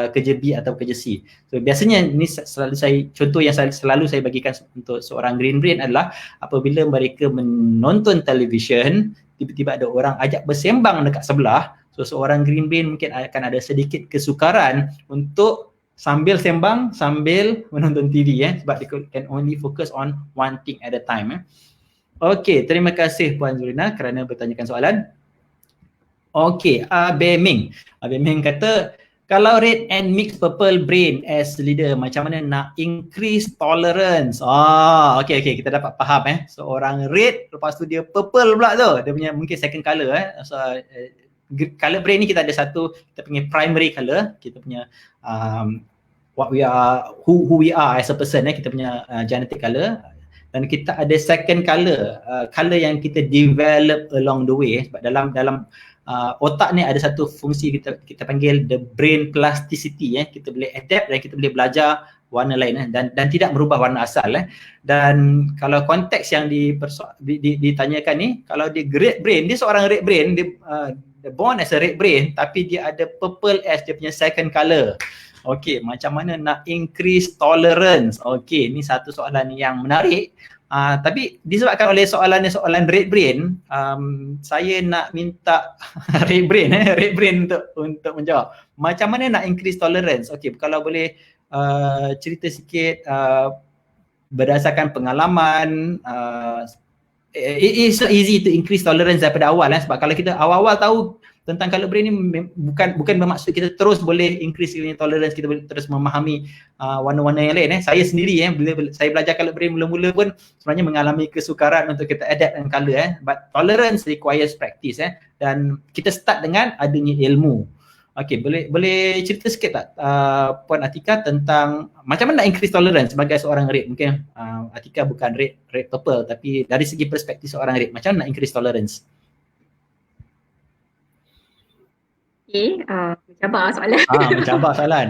kerja B atau kerja C. So biasanya ni contoh yang selalu saya bagikan untuk seorang green brain adalah apabila mereka menonton televisyen, tiba-tiba ada orang ajak bersembang dekat sebelah. So seorang green brain mungkin akan ada sedikit kesukaran untuk sambil sembang, sambil menonton TV, sebab dia can only focus on one thing at a time. Okay, terima kasih Puan Zurina kerana bertanyakan soalan. Okay, Abe Ming kata, kalau red and mixed purple brain as leader, macam mana nak increase tolerance? Okay, kita dapat faham seorang red, lepas tu dia purple pula tu, dia punya mungkin second colour. So color brain ni kita ada satu, kita punya primary color, kita punya what we are, who we are as a person, kita punya genetic color, dan kita ada second color, color yang kita develop along the way, sebab dalam otak ni ada satu fungsi kita panggil the brain plasticity, kita boleh adapt dan kita boleh belajar warna lain, dan tidak merubah warna asal. Dan kalau konteks yang ditanyakan ni, kalau dia red brain, dia seorang red brain, dia born as a red brain, tapi dia ada purple as dia punya second color. Okay, macam mana nak increase tolerance? Okay, ni satu soalan yang menarik. Tapi disebabkan oleh soalan red brain, saya nak minta red brain untuk menjawab. Macam mana nak increase tolerance? Okay, kalau boleh cerita sikit berdasarkan pengalaman. It is so easy to increase tolerance daripada awal, sebab kalau kita awal-awal tahu tentang color brain ni, bukan bermaksud kita terus boleh increase tolerance, kita boleh terus memahami warna-warna yang lain. Saya sendiri bila saya belajar color brain mula-mula pun sebenarnya mengalami kesukaran untuk kita adapt dengan color, but tolerance requires practice, dan kita start dengan adanya ilmu. Okay, boleh cerita sikit tak Puan Atika tentang macam mana nak increase tolerance sebagai seorang red? Mungkin Atika bukan red purple, tapi dari segi perspektif seorang red, macam mana nak increase tolerance? Okay, mencabar soalan. Mencabar soalan.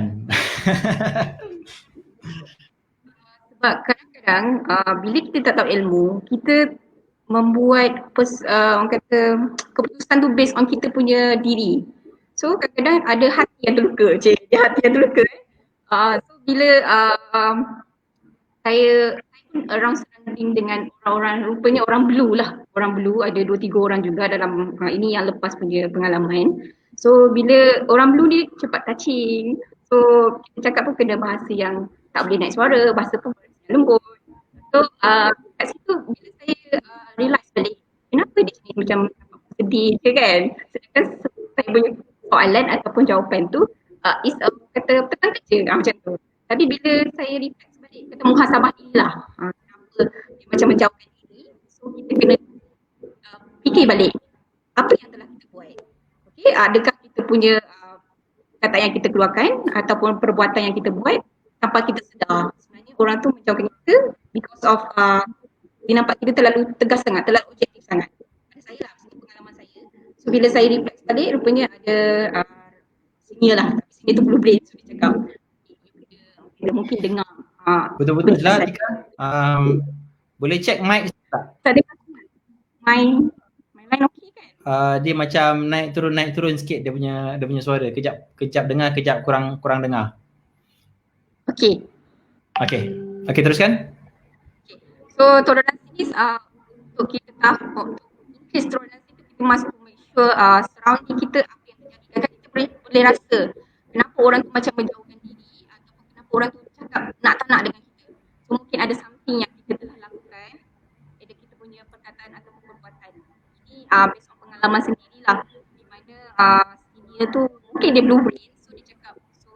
Sebab kadang-kadang bila kita tak tahu ilmu, kita membuat orang kata keputusan tu based on kita punya diri. So kadang-kadang ada hati yang terluka, hati yang terluka. So bila saya around surrounding dengan orang-orang, rupanya orang blue lah. Orang blue ada 2-3 orang juga dalam ini yang lepas punya pengalaman. So bila orang blue ni cepat touching. So kita cakap pun kena bahasa yang tak boleh naik suara, bahasa pun yang lembut. So kat situ bila saya realise balik, kenapa dia macam D je kan. Sedangkan saya punya soalan ataupun jawapan tu is kata petang kerja macam tu. Tapi bila saya reflect balik kata muhasabah inilah kenapa dia macam menjauhkan diri. So kita kena fikir balik apa yang telah kita buat. Okey, adakah kita punya kata yang kita keluarkan ataupun perbuatan yang kita buat tanpa kita sedar sebenarnya orang tu menjauhkan kita because of dia nampak kita terlalu tegas sangat, terlalu objektif sangat. Pada saya lah, sini pengalaman saya. So bila saya reflect balik rupanya ada senior lah, senior tu blue brain so dia cakap dia mungkin dengar Betul-betul lah Tika. Boleh check mic tak? tak ada my line okey kan? Dia macam naik turun sikit dia punya suara. Kejap dengar, kejap kurang dengar. Okey. Okey, teruskan. So toleransi ni untuk kita tahu, untuk increase toleransi tu kita must make sure surrounding kita apa yang terjadi. Kadang-kadang kita boleh rasa kenapa orang tu macam menjauhkan diri ataupun kenapa orang tu cakap nak tak nak dengan kita. So mungkin ada something yang kita telah lakukan, ada kita punya perkataan ataupun perbuatan. Ini based on pengalaman sendirilah di mana senior tu mungkin dia blue brain so dia cakap so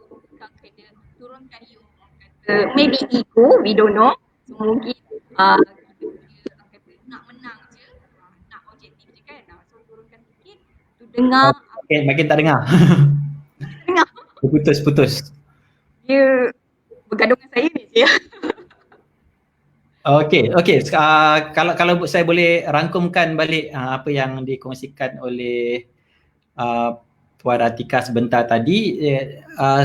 kita kena turunkan you kata maybe ego, we don't know. So mungkin kita punya nak menang je, nak objektif je kan. So turunkan sikit, tu dengar. Makin tak dengar. Dengar. Putus. Dia bergaduh dengan saya ni je. Okey. Kalau saya boleh rangkumkan balik apa yang dikongsikan oleh Puan Atika sebentar tadi,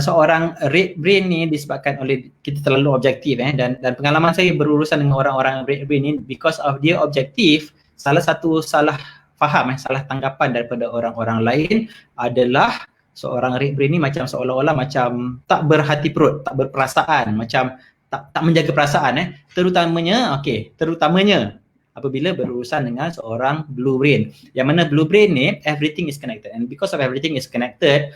seorang red brain ni disebabkan oleh kita terlalu objektif dan pengalaman saya berurusan dengan orang-orang red brain ni because of dia objektif, salah satu salah faham salah tanggapan daripada orang-orang lain adalah seorang red brain ni macam seolah-olah macam tak berhati perut, tak berperasaan, macam tak menjaga perasaan terutamanya apabila berurusan dengan seorang blue brain. Yang mana blue brain ni everything is connected, and because of everything is connected,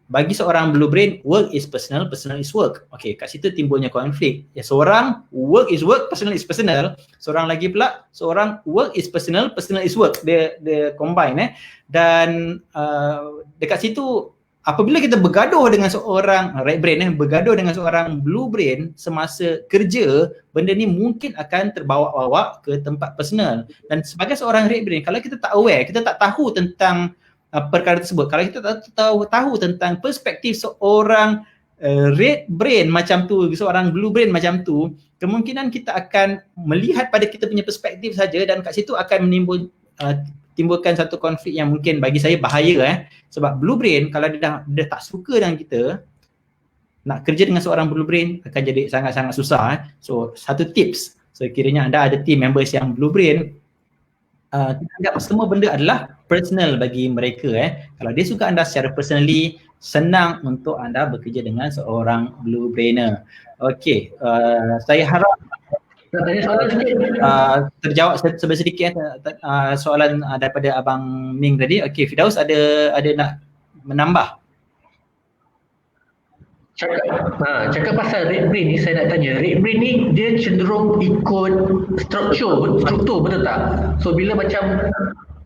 bagi seorang blue brain work is personal, personal is work. Okey, kat situ timbulnya konflik. Ya, seorang work is work, personal is personal. Seorang lagi pula seorang work is personal, personal is work. Dia combine dan dekat situ apabila kita bergaduh dengan seorang red brain bergaduh dengan seorang blue brain semasa kerja, benda ni mungkin akan terbawa-bawa ke tempat personal. Dan sebagai seorang red brain, kalau kita tak aware, kita tak tahu tentang perkara tersebut, kalau kita tak tahu tentang perspektif seorang red brain macam tu, seorang blue brain macam tu, kemungkinan kita akan melihat pada kita punya perspektif saja dan kat situ akan timbulkan satu konflik yang mungkin bagi saya bahaya sebab blue brain kalau dia tak suka dengan kita, nak kerja dengan seorang blue brain akan jadi sangat-sangat susah. So satu tips, sekiranya anda ada team members yang blue brain, kita anggap semua benda adalah personal bagi mereka. Kalau dia suka anda secara personally, senang untuk anda bekerja dengan seorang blue brainer. Okey, saya harap terjawab sedikit soalan daripada Abang Ming tadi. Okey, Firdaus ada nak menambah? Cakap pasal red brain ni, saya nak tanya, red brain ni dia cenderung ikut struktur betul tak? So bila macam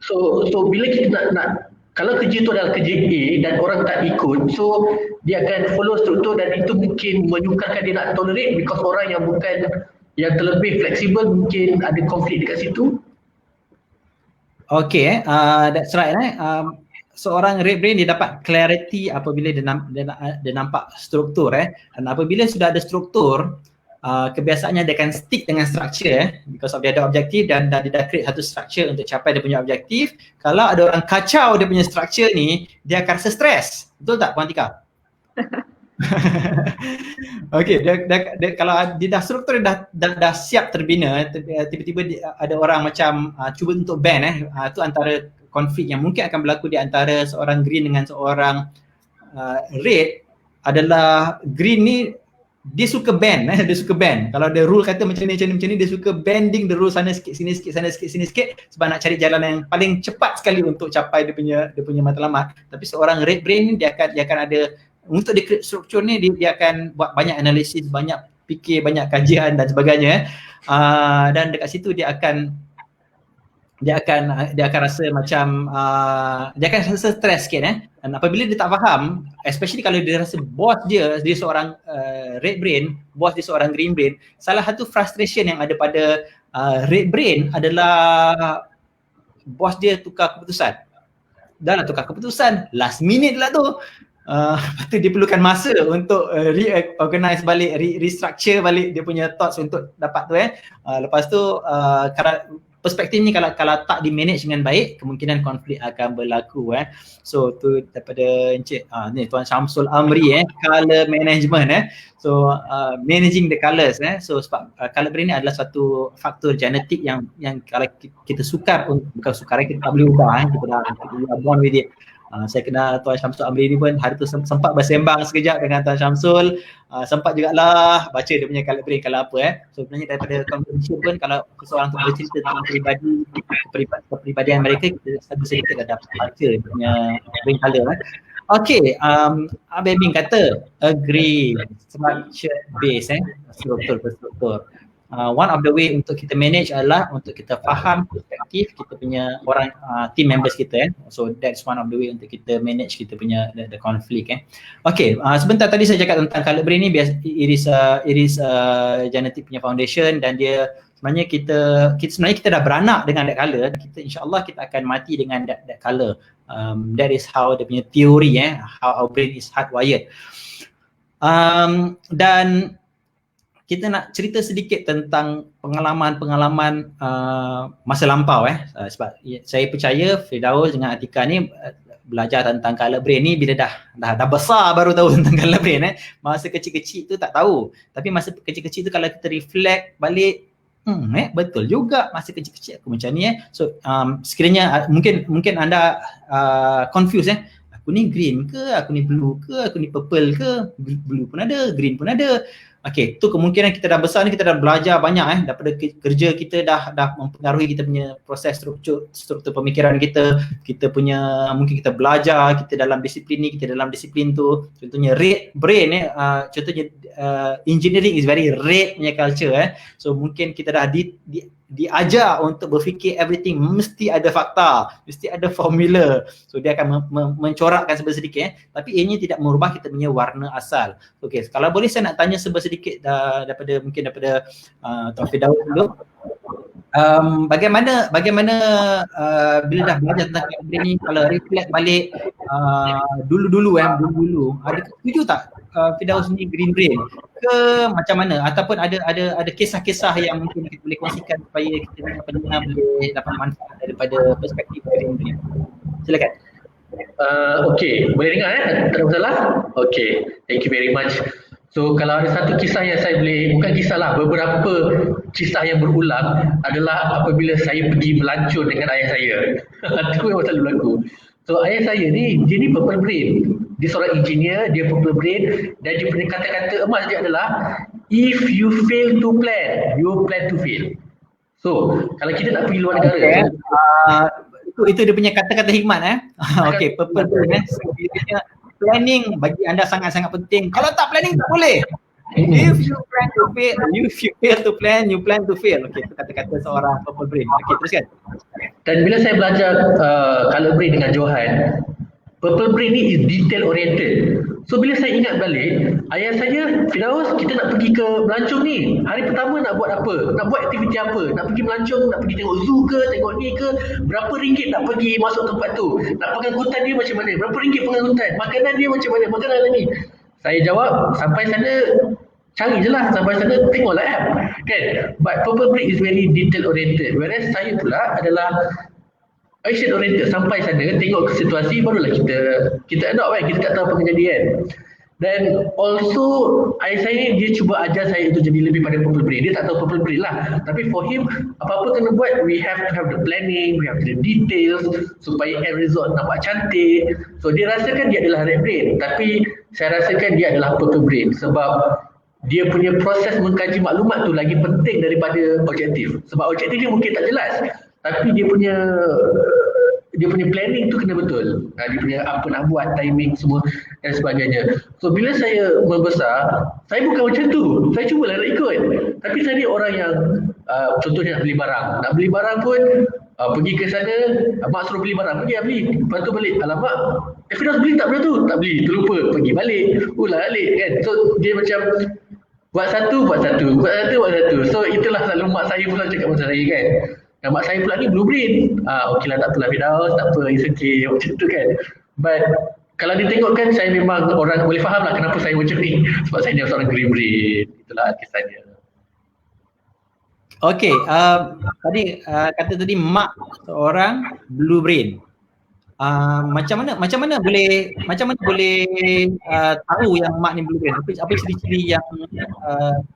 so bila kita nak kalau kerja tu adalah kerja A dan orang tak ikut, so dia akan follow struktur dan itu mungkin menyukarkan dia nak tolerate because orang yang bukan yang terlebih fleksibel mungkin ada konflik dekat situ. Okay, that's right. Seorang red brain dia dapat clarity apabila dia nampak struktur. Dan apabila sudah ada struktur, kebiasaannya dia akan stick dengan structure because of dia ada objektif dan dia dah create satu structure untuk capai dia punya objektif. Kalau ada orang kacau dia punya structure ni, dia akan rasa stres. Betul tak Puan Tika? Okey, kalau dia dah struktur dah siap terbina, tiba-tiba ada orang macam cuba untuk ban tu antara konflik yang mungkin akan berlaku di antara seorang green dengan seorang red adalah green ni dia suka ban dia suka ban. Kalau ada rule kata macam ni dia suka bending the rule sana sikit sini sikit sana sikit sini sikit sebab nak cari jalan yang paling cepat sekali untuk capai dia punya matlamat. Tapi seorang red brain ni dia akan ada untuk dia create struktur ni, dia akan buat banyak analisis, banyak fikir, banyak kajian dan sebagainya. Dan dekat situ dia akan dia akan rasa macam dia akan rasa stres sikit dan apabila dia tak faham, especially kalau dia rasa bos dia seorang red brain, bos dia seorang green brain, salah satu frustration yang ada pada red brain adalah bos dia tukar keputusan. Dah nak tukar keputusan, last minute lah tu. Lepas tu dia perlukan masa untuk reorganize balik, restructure balik dia punya thoughts untuk dapat tu lepas tu perspektif ni kalau tak di-manage dengan baik, kemungkinan konflik akan berlaku So tu daripada Encik ni Tuan Syamsul Amri color management So managing the colours So sebab color brain ni adalah satu faktor genetik yang kalau kita sukar, bukan sukar kita tak boleh ubah kita dah born with it. Saya kenal Tuan Syamsul Amri ni pun hari tu sempat bersembang sekejap dengan Tuan Syamsul, sempat jugalah baca dia punya color brain kalau apa So sebenarnya daripada conversation pun kalau seseorang tu bercerita tentang kepribadian mereka, kita sedikit dah dapat baca dia punya brain color Okay, Abang Bing kata agree, structure base struktur. One of the way untuk kita manage adalah untuk kita faham perspektif kita punya orang team members kita So that's one of the way untuk kita manage kita punya the conflict Okay, sebentar tadi saya cakap tentang color brain ni, it is genetic punya foundation dan dia sebenarnya kita dah beranak dengan that color, kita insyaAllah kita akan mati dengan that color. That is how dia punya teori how our brain is hardwired. Dan kita nak cerita sedikit tentang pengalaman masa lampau sebab saya percaya Firdaus dengan Atika ni belajar tentang color brain ni bila dah besar baru tahu tentang color brain Masa kecil-kecil tu tak tahu, tapi masa kecil-kecil tu kalau kita reflect balik betul juga masa kecil-kecil aku macam ni So sekiranya mungkin anda confused aku ni green ke, aku ni blue ke, aku ni purple ke, blue pun ada, green pun ada. Okay, tu kemungkinan kita dah besar ni, kita dah belajar banyak daripada kerja kita dah mempengaruhi kita punya proses struktur pemikiran kita punya, mungkin kita belajar, kita dalam disiplin ni, kita dalam disiplin tu. Contohnya red brain contohnya engineering is very red punya culture So mungkin kita dah diajar untuk berfikir everything mesti ada fakta, mesti ada formula. So dia akan mencorakkan sedikit tapi ianya tidak merubah kita punya warna asal. Okey, kalau boleh saya nak tanya sedikit daripada Tuan Firdaus dulu. Bagaimana bila dah belajar tentang color brain ni, kalau reflect balik dulu ada setuju tak Firdaus ni green brain ke macam mana, ataupun ada kisah-kisah yang mungkin kita boleh kongsikan supaya kita punya pendengar boleh dapat manfaat daripada perspektif green brain. Silakan. Okay, boleh dengar tak ada masalah? Okay, thank you very much. So kalau ada satu kisah yang saya boleh, bukan kisah lah, beberapa kisah yang berulang adalah apabila saya pergi melancur dengan ayah saya. Itu yang selalu berlaku. So ayah saya ni, dia ni purple brain. Dia seorang engineer, dia purple brain dan dia punya kata-kata emas dia adalah if you fail to plan, you plan to fail. So kalau kita nak pergi luar negara, itu dia punya kata-kata hikmat Okay, purple brain planning bagi anda sangat-sangat penting. Kalau tak planning tak boleh. If you plan to fail, if you fail to plan, you plan to fail. Okay, itu kata-kata seorang purple brain. Okay, teruskan. Dan bila saya belajar color brain dengan Johan, purple brain ni is detail oriented. So bila saya ingat balik, ayah saya, Firdaus, kita nak pergi ke melancong ni. Hari pertama nak buat apa? Nak buat aktiviti apa? Nak pergi melancong, nak pergi tengok zoo ke, tengok ni ke? Berapa ringgit nak pergi masuk tempat tu? Nak pengangkutan dia macam mana? Berapa ringgit pengangkutan? Makanan dia macam mana? Makanan ni. Saya jawab, sampai sana cari je lah, sampai sana tengoklah app. Kan? But purple brain is very detail oriented. Whereas saya pula adalah action oriented, sampai sana tengok ke situasi barulah kita adopt kita tak tahu apa yang jadi kan. Dan also ayah saya dia cuba ajar saya untuk jadi lebih pada purple brain. Dia tak tahu purple brain lah, tapi for him apa-apa kena buat, we have to have the planning, we have the details supaya end result nampak cantik. So dia rasakan dia adalah red brain, tapi saya rasakan dia adalah purple brain sebab dia punya proses mengkaji maklumat tu lagi penting daripada objektif. Sebab objektif dia mungkin tak jelas, tapi dia punya planning tu kena betul. Dia punya apa nak buat, timing semua dan sebagainya. So bila saya membesar, saya bukan macam tu. Saya cubalah nak ikut. Tapi saya ni orang yang contohnya nak beli barang. Nak beli barang pun pergi ke sana, mak suruh beli barang, pergi beli, lepas tu balik, alamak Firdaus beli tak benda tu? Tak beli, terlupa, pergi balik, ulang balik kan. So dia macam buat satu, so itulah selalu mak saya pula cakap pasal saya kan. Dan mak saya pula ni blueprint, okey lah, tak apalah Firdaus, tak apa, it's okay, macam tu kan. But kalau ditengokkan, saya memang orang boleh faham lah kenapa saya macam ni, sebab saya ni seorang green brain, itulah kisahnya. Okey, tadi kata tadi mak seorang blue brain. Macam mana boleh tahu yang mak ni blue brain? Apa ciri-ciri yang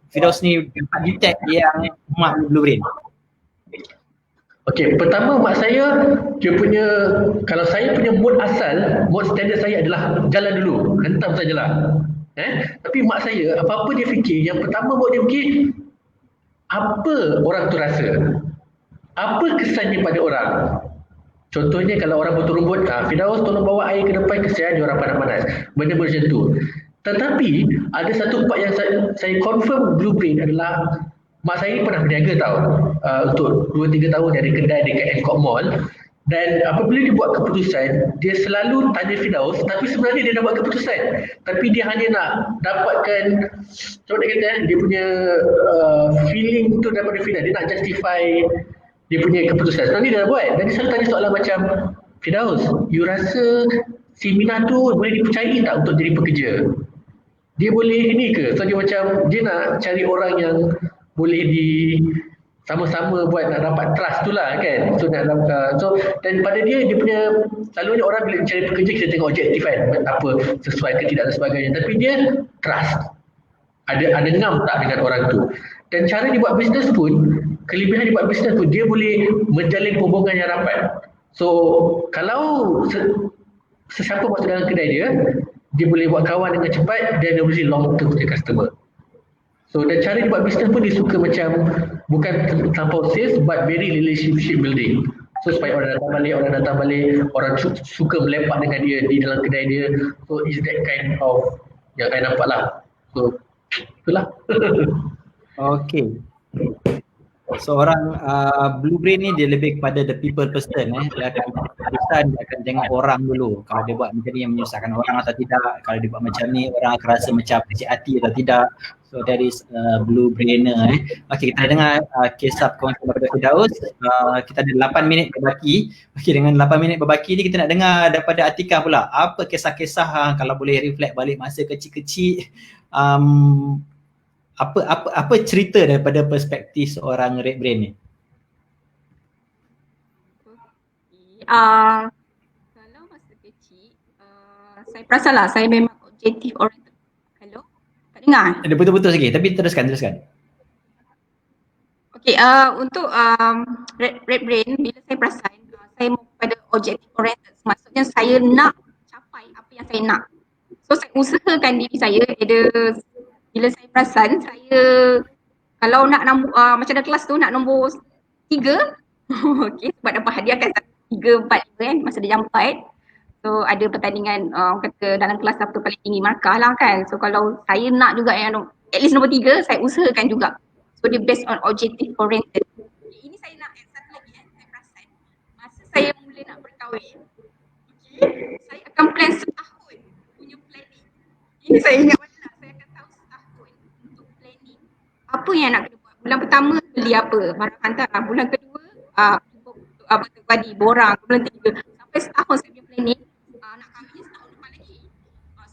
Firdaus ni dapat detect yang mak ni blue brain? Okey, pertama mak saya, dia punya, kalau saya punya mood asal, mood standard saya adalah jalan dulu, hentam sajalah. Tapi mak saya, apa-apa dia fikir, yang pertama buat dia fikir, apa orang tu rasa? Apa kesannya pada orang? Contohnya kalau orang potong rumput, Firdaus tolong bawa air ke depan, kesian dia orang panas-panas. Benda-benda macam tu. Tetapi ada satu part yang saya confirm blueprint adalah mak saya ni pernah berniaga tau, untuk 2-3 tahun ada kedai dekat Epcot Mall. Dan apabila dia buat keputusan, dia selalu tanya Firdaus, tapi sebenarnya dia dah buat keputusan. Tapi dia hanya nak dapatkan, macam nak kata, dia punya feeling tu daripada Firdaus. Dia nak justify dia punya keputusan. Sebenarnya dia dah buat. Dan dia selalu tanya soalan macam, Firdaus, you rasa si Mina tu boleh dipercayai tak untuk jadi pekerja? Dia boleh ni ke? So dia macam, dia nak cari orang yang boleh sama-sama buat, nak dapat trust tu lah kan. So nak dapat, dan pada dia punya, selalunya orang bila cari pekerja kita tengok objektif kan, apa sesuai ke tidak dan sebagainya, tapi dia trust, ada ngam tak dengan orang tu. Dan cara dia buat bisnes pun, kelebihan dia buat bisnes pun, dia boleh menjalin hubungan yang rapat. So kalau sesiapa masuk dalam kedai dia boleh buat kawan dengan cepat, dan dia boleh long term punya customer. So dan cara dia buat bisnes pun dia suka macam bukan terlampau sales but very relationship building. So supaya orang datang balik, orang suka melepak dengan dia di dalam kedai dia. So is that kind of yang saya nampak lah. So itulah. Okey. Seorang blue brain ni dia lebih kepada the people person. Dia akan keputusan, dia akan tengok orang dulu. Kalau dia buat macam ni yang menyusahkan orang atau tidak. Kalau dia buat macam ni, orang akan rasa macam kecil hati atau tidak. So that is blue brainer. Okey, kita dengar kisah perkongsian daripada Firdaus. Kita ada 8 minit berbaki. Okey, dengan 8 minit berbaki ni kita nak dengar daripada Atika pula. Apa kisah-kisah kalau boleh reflect balik masa kecil-kecil, apa cerita daripada perspektif seorang red brain ni? Kalau masa kecil, saya perasan lah saya memang objektif oriented. Hello? Tak dengar? Ada putus-putus lagi, tapi teruskan. Okey, untuk red brain, bila saya perasan, saya mau pada objektif oriented. Maksudnya saya nak capai apa yang saya nak. So saya usahakan diri saya, bila saya perasan saya kalau nak nombor macam dalam kelas tu nak nombor 3 okey, sebab dapat hadiah kan 3, 4 kan masa dia jam 4. So ada pertandingan kata dalam kelas siapa paling tinggi markah lah kan. So kalau saya nak juga yang at least nombor 3, saya usahakan juga. So dia based on objective oriented. Ini saya nak add satu lagi saya perasan masa saya mula nak berkahwin, okey, saya akan plan setahun punya planning. Ini saya ingat apa yang nak kena buat. Bulan pertama beli apa, barang hantar. Bulan kedua badi borang. Bulan ketiga sampai setahun saya punya planning, nak kahwin setahun depan lagi.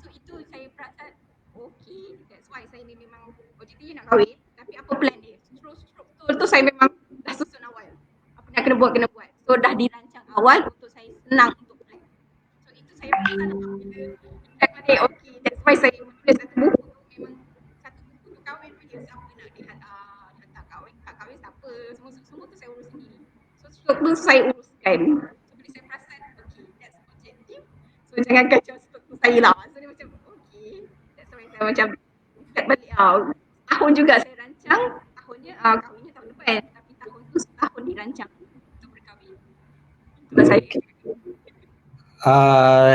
So itu saya perasan okay, that's why saya ni memang objektifnya nak kahwin, tapi apa plan dia, struktur tu saya memang dah susun awal. Apa nak kena buat. So dah dirancang awal untuk saya senang untuk plan. So itu saya perasan bila okay, that's why saya menulis satu buku tu, memang satu buku tu kahwin punya, siapa nak dihantar kahwin siapa, semua tu saya urus sendiri. So struktur saya uruskan. So bila saya perasan okay, that's objective, so jangan kacau struktur saya lah. So dia macam okay, that's why saya macam ingat balik tahun juga saya rancang, tahunnya kahwinnya tahun depan, tapi tahun tu setahun dirancang untuk berkahwin. Itulah saya.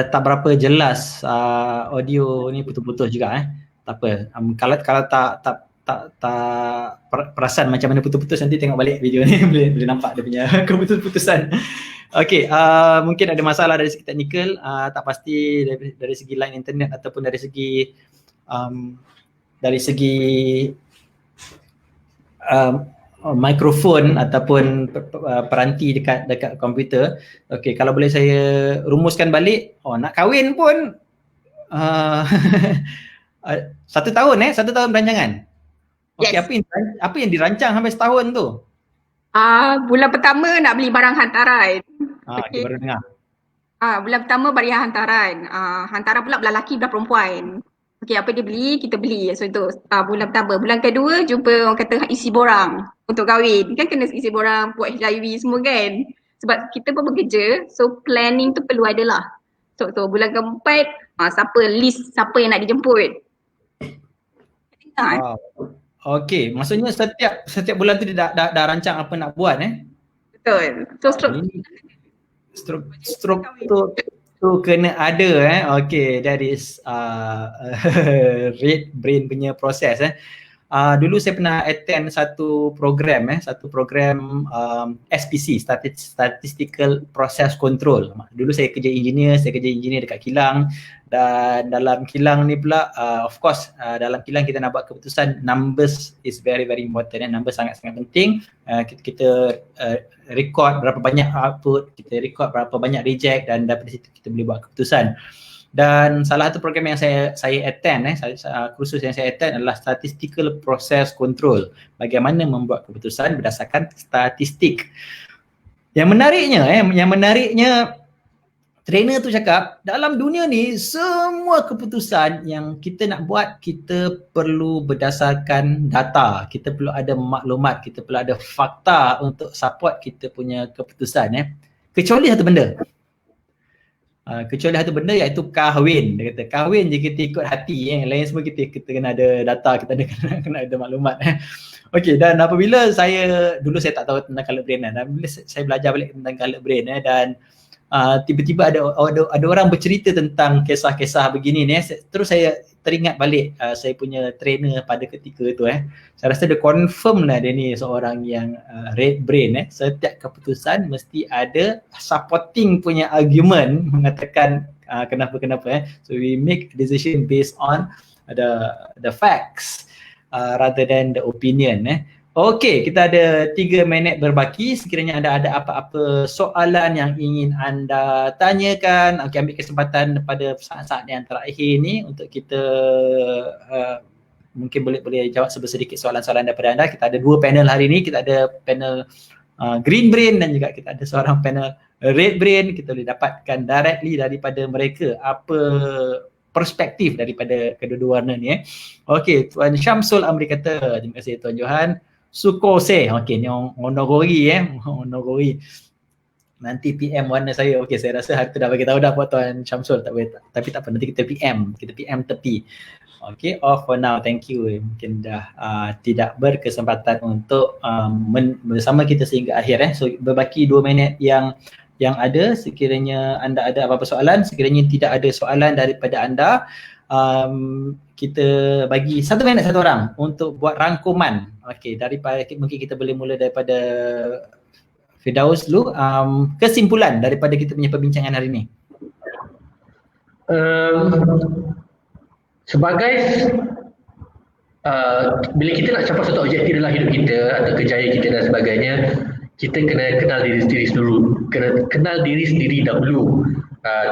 Tak berapa jelas audio ni, putus-putus juga tak apa. Kalau tak perasan macam mana putus-putus, nanti tengok balik video ni boleh nampak dia punya keputus-putusan. Okey, mungkin ada masalah dari segi teknikal, tak pasti dari segi line internet ataupun dari segi mikrofon ataupun peranti dekat komputer. Okey, kalau boleh saya rumuskan balik, nak kahwin pun 1 tahun 1 tahun perancangan. Okey, Yes. apa yang dirancang sampai setahun tu? Bulan pertama nak beli barang hantaran. Okey, baru dengar. Bulan pertama barang hantaran. Hantaran pula belah lelaki belah perempuan. Okey, apa dia beli, kita beli. So itu bulan pertama. Bulan kedua jumpa orang kata isi borang untuk kahwin. Kan kena isi borang, buat HIV semua kan. Sebab kita pun bekerja, so planning tu perlu ada lah. So bulan keempat, siapa yang nak dijemput. Wow. Okey, maksudnya setiap bulan tu dia dah rancang apa nak buat Betul. So stroke tu kena ada Okey, that is red brain punya proses Dulu saya pernah attend satu program SPC, Statistical Process Control. Dulu saya kerja engineer dekat kilang, dan dalam kilang ni pula of course dalam kilang kita nak buat keputusan, numbers is very very important numbers sangat-sangat penting. Kita record berapa banyak output, kita record berapa banyak reject, dan daripada situ kita boleh buat keputusan. Dan salah satu program yang saya attend kursus yang saya attend adalah Statistical Process Control. Bagaimana membuat keputusan berdasarkan statistik. Yang menariknya trainer tu cakap, dalam dunia ni semua keputusan yang kita nak buat, kita perlu berdasarkan data, kita perlu ada maklumat, kita perlu ada fakta untuk support kita punya keputusan kecuali satu benda. Iaitu kahwin. Dia kata kahwin je kita ikut hati lain semua kita kena ada data, kita kena ada maklumat Okey, dan apabila dulu saya tak tahu tentang colored brain dan bila saya belajar balik tentang colored brain dan tiba-tiba ada orang bercerita tentang kisah-kisah begini terus saya teringat balik saya punya trainer pada ketika itu saya rasa dia confirm lah dia ni seorang yang red brain setiap keputusan mesti ada supporting punya argument mengatakan kenapa so we make decision based on the facts rather than the opinion Okey, kita ada 3 minit berbaki. Sekiranya anda ada apa-apa soalan yang ingin anda tanyakan, ambil kesempatan pada saat-saat yang terakhir ni untuk kita mungkin boleh jawab sedikit soalan-soalan daripada anda. Kita ada 2 panel hari ni. Kita ada panel green brain dan juga kita ada seorang panel red brain. Kita boleh dapatkan directly daripada mereka apa perspektif daripada kedua-dua warna ni Okey, Tuan Syamsul Amri kata, terima kasih Tuan Johan. Sukose, okey ni honorary honorary. Nanti PM warna saya. Okey, saya rasa hari tu dah bagi tahu dah buat Tuan Syamsul, tapi tak apa, nanti kita PM tepi. Okey, off for now. Thank you. Mungkin dah tidak berkesempatan untuk bersama kita sehingga akhir So berbaki 2 minit yang ada. Sekiranya anda ada apa-apa soalan, sekiranya tidak ada soalan daripada anda, kita bagi 1 minit satu orang untuk buat rangkuman. Okey, daripada mungkin kita boleh mula daripada Firdaus dulu, kesimpulan daripada kita punya perbincangan hari ini. Sebagai bila kita nak capai satu objektif dalam hidup kita atau kejayaan kita dan sebagainya, kita kena kenal diri sendiri dulu, kena kenal diri sendiri dahulu.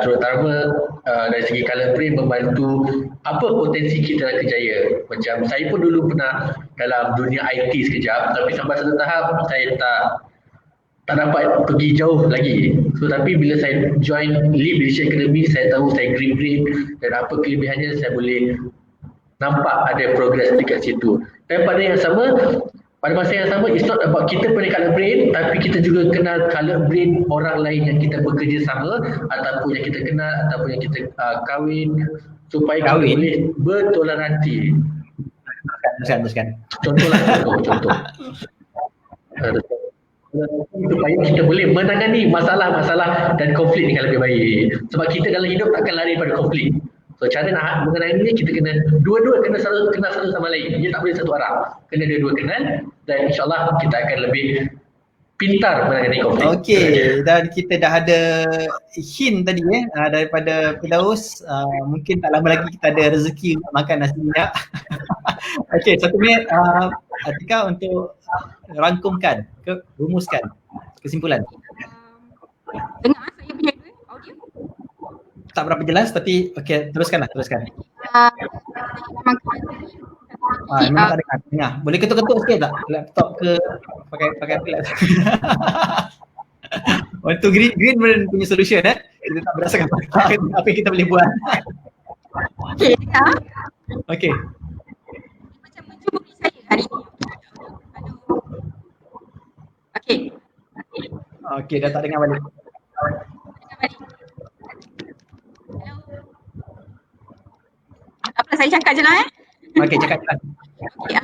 Terutama dari segi colored brain membantu apa potensi kita dalam kerjaya. Macam saya pun dulu pernah dalam dunia IT sekejap, tapi sampai satu tahap saya tak dapat pergi jauh lagi. So tapi bila saya join Leap Leadership Academy, saya tahu saya green brain dan apa kelebihannya, saya boleh nampak ada progress dekat situ. Dan pada masa yang sama, it's not about kita punya colored brain, tapi kita juga kenal colored brain orang lain yang kita bekerja sama ataupun yang kita kenal ataupun yang kita kahwin, supaya kita boleh bertoleransi. Teruskan. Contoh. Supaya kita boleh menangani masalah-masalah dan konflik dengan lebih baik. Sebab kita dalam hidup takkan lari daripada konflik. So cara nak mengenali ni kita kena dua-dua kena kenal satu sama lain. Dia tak boleh satu arah. Kena dua-dua kenal dan insyaAllah kita akan lebih pintar menangani konflik. Okey, dan kita dah ada hint tadi daripada Firdaus, mungkin tak lama lagi kita ada rezeki untuk makan nasi minyak. Okey, 1 minit Atika untuk rangkumkan, rumuskan kesimpulan. Dengar saya punya audio? Tak berapa jelas tapi okey, teruskan. Memang tak dengar. Boleh ketuk-ketuk sikit tak laptop ke pakai laptop. Untuk green punya solution kita tak berdasarkan apa yang kita boleh buat. Okey, dengar. Okey. Macam mencuburi saya hari ni. Okey. Okey, dah tak dengar balik. Dengar balik. Hello. Apa saya cakap je lah Okey, cakap jelas. Okey,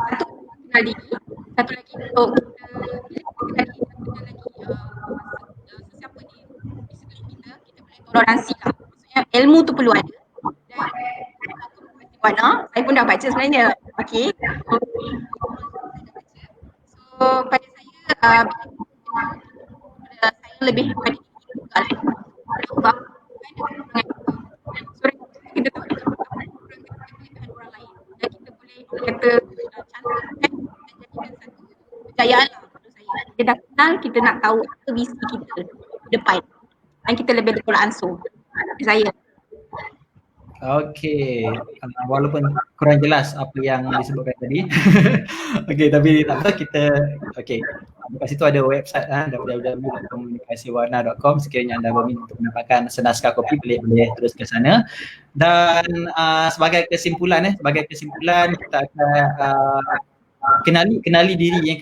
satu kenal diri, satu lagi untuk sesiapa di sekeliling kita, kita boleh toleransi lah. Maksudnya ilmu tu perlu ada. Dan Wana, saya pun dah baca sebenarnya. Okey. So pada saya, saya lebih pada diri sebab kita tahu orang lain dan kita boleh kata cantumkan dan jadikan satu kejayaan lah menurut saya. Kita dah kenal, kita nak tahu apa visi kita ke depan dan kita lebih beransur. Saya. Okey, walaupun kurang jelas apa yang disebutkan tadi. Okey, tapi tak apa, kita kat situ ada website www.komunikasiwarna.com. Sekiranya anda berminat untuk mendapatkan senaskah kopi, boleh terus ke sana. Dan sebagai kesimpulan kita akan kenali diri,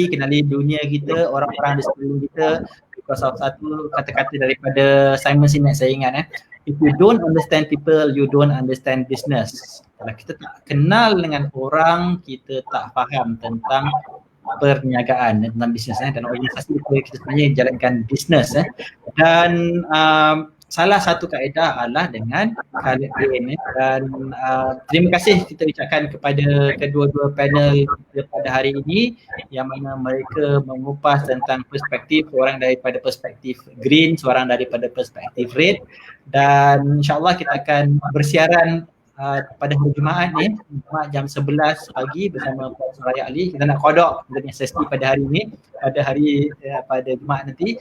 kenali dunia kita, orang-orang di sekeliling kita, because of satu kata-kata daripada Simon Sinek saya ingat if you don't understand people, you don't understand business. Kalau kita tak kenal dengan orang, kita tak faham tentang perniagaan, tentang bisnes dan organisasi kita sebenarnya jalankan bisnes dan salah satu kaedah adalah dengan colored game dan terima kasih kita ucapkan kepada kedua-dua panel pada hari ini yang mana mereka mengupas tentang perspektif, seorang daripada perspektif green, seorang daripada perspektif red, dan insyaAllah kita akan bersiaran pada hari Jumaat ni, Jumaat jam 11 pagi bersama Prof. Suraya Ali. Kita nak kodok dengan sesi pada hari ini, pada Jumaat nanti,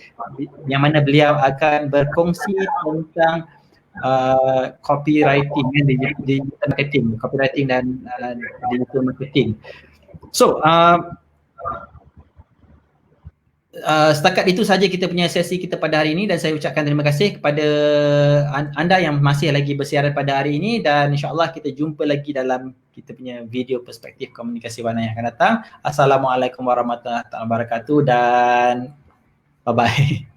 yang mana beliau akan berkongsi tentang copywriting digital marketing, copywriting dan digital marketing. So setakat itu saja kita punya sesi kita pada hari ini dan saya ucapkan terima kasih kepada anda yang masih lagi bersiaran pada hari ini dan insyaAllah kita jumpa lagi dalam kita punya video perspektif komunikasi warna yang akan datang. Assalamualaikum warahmatullahi wabarakatuh dan bye-bye.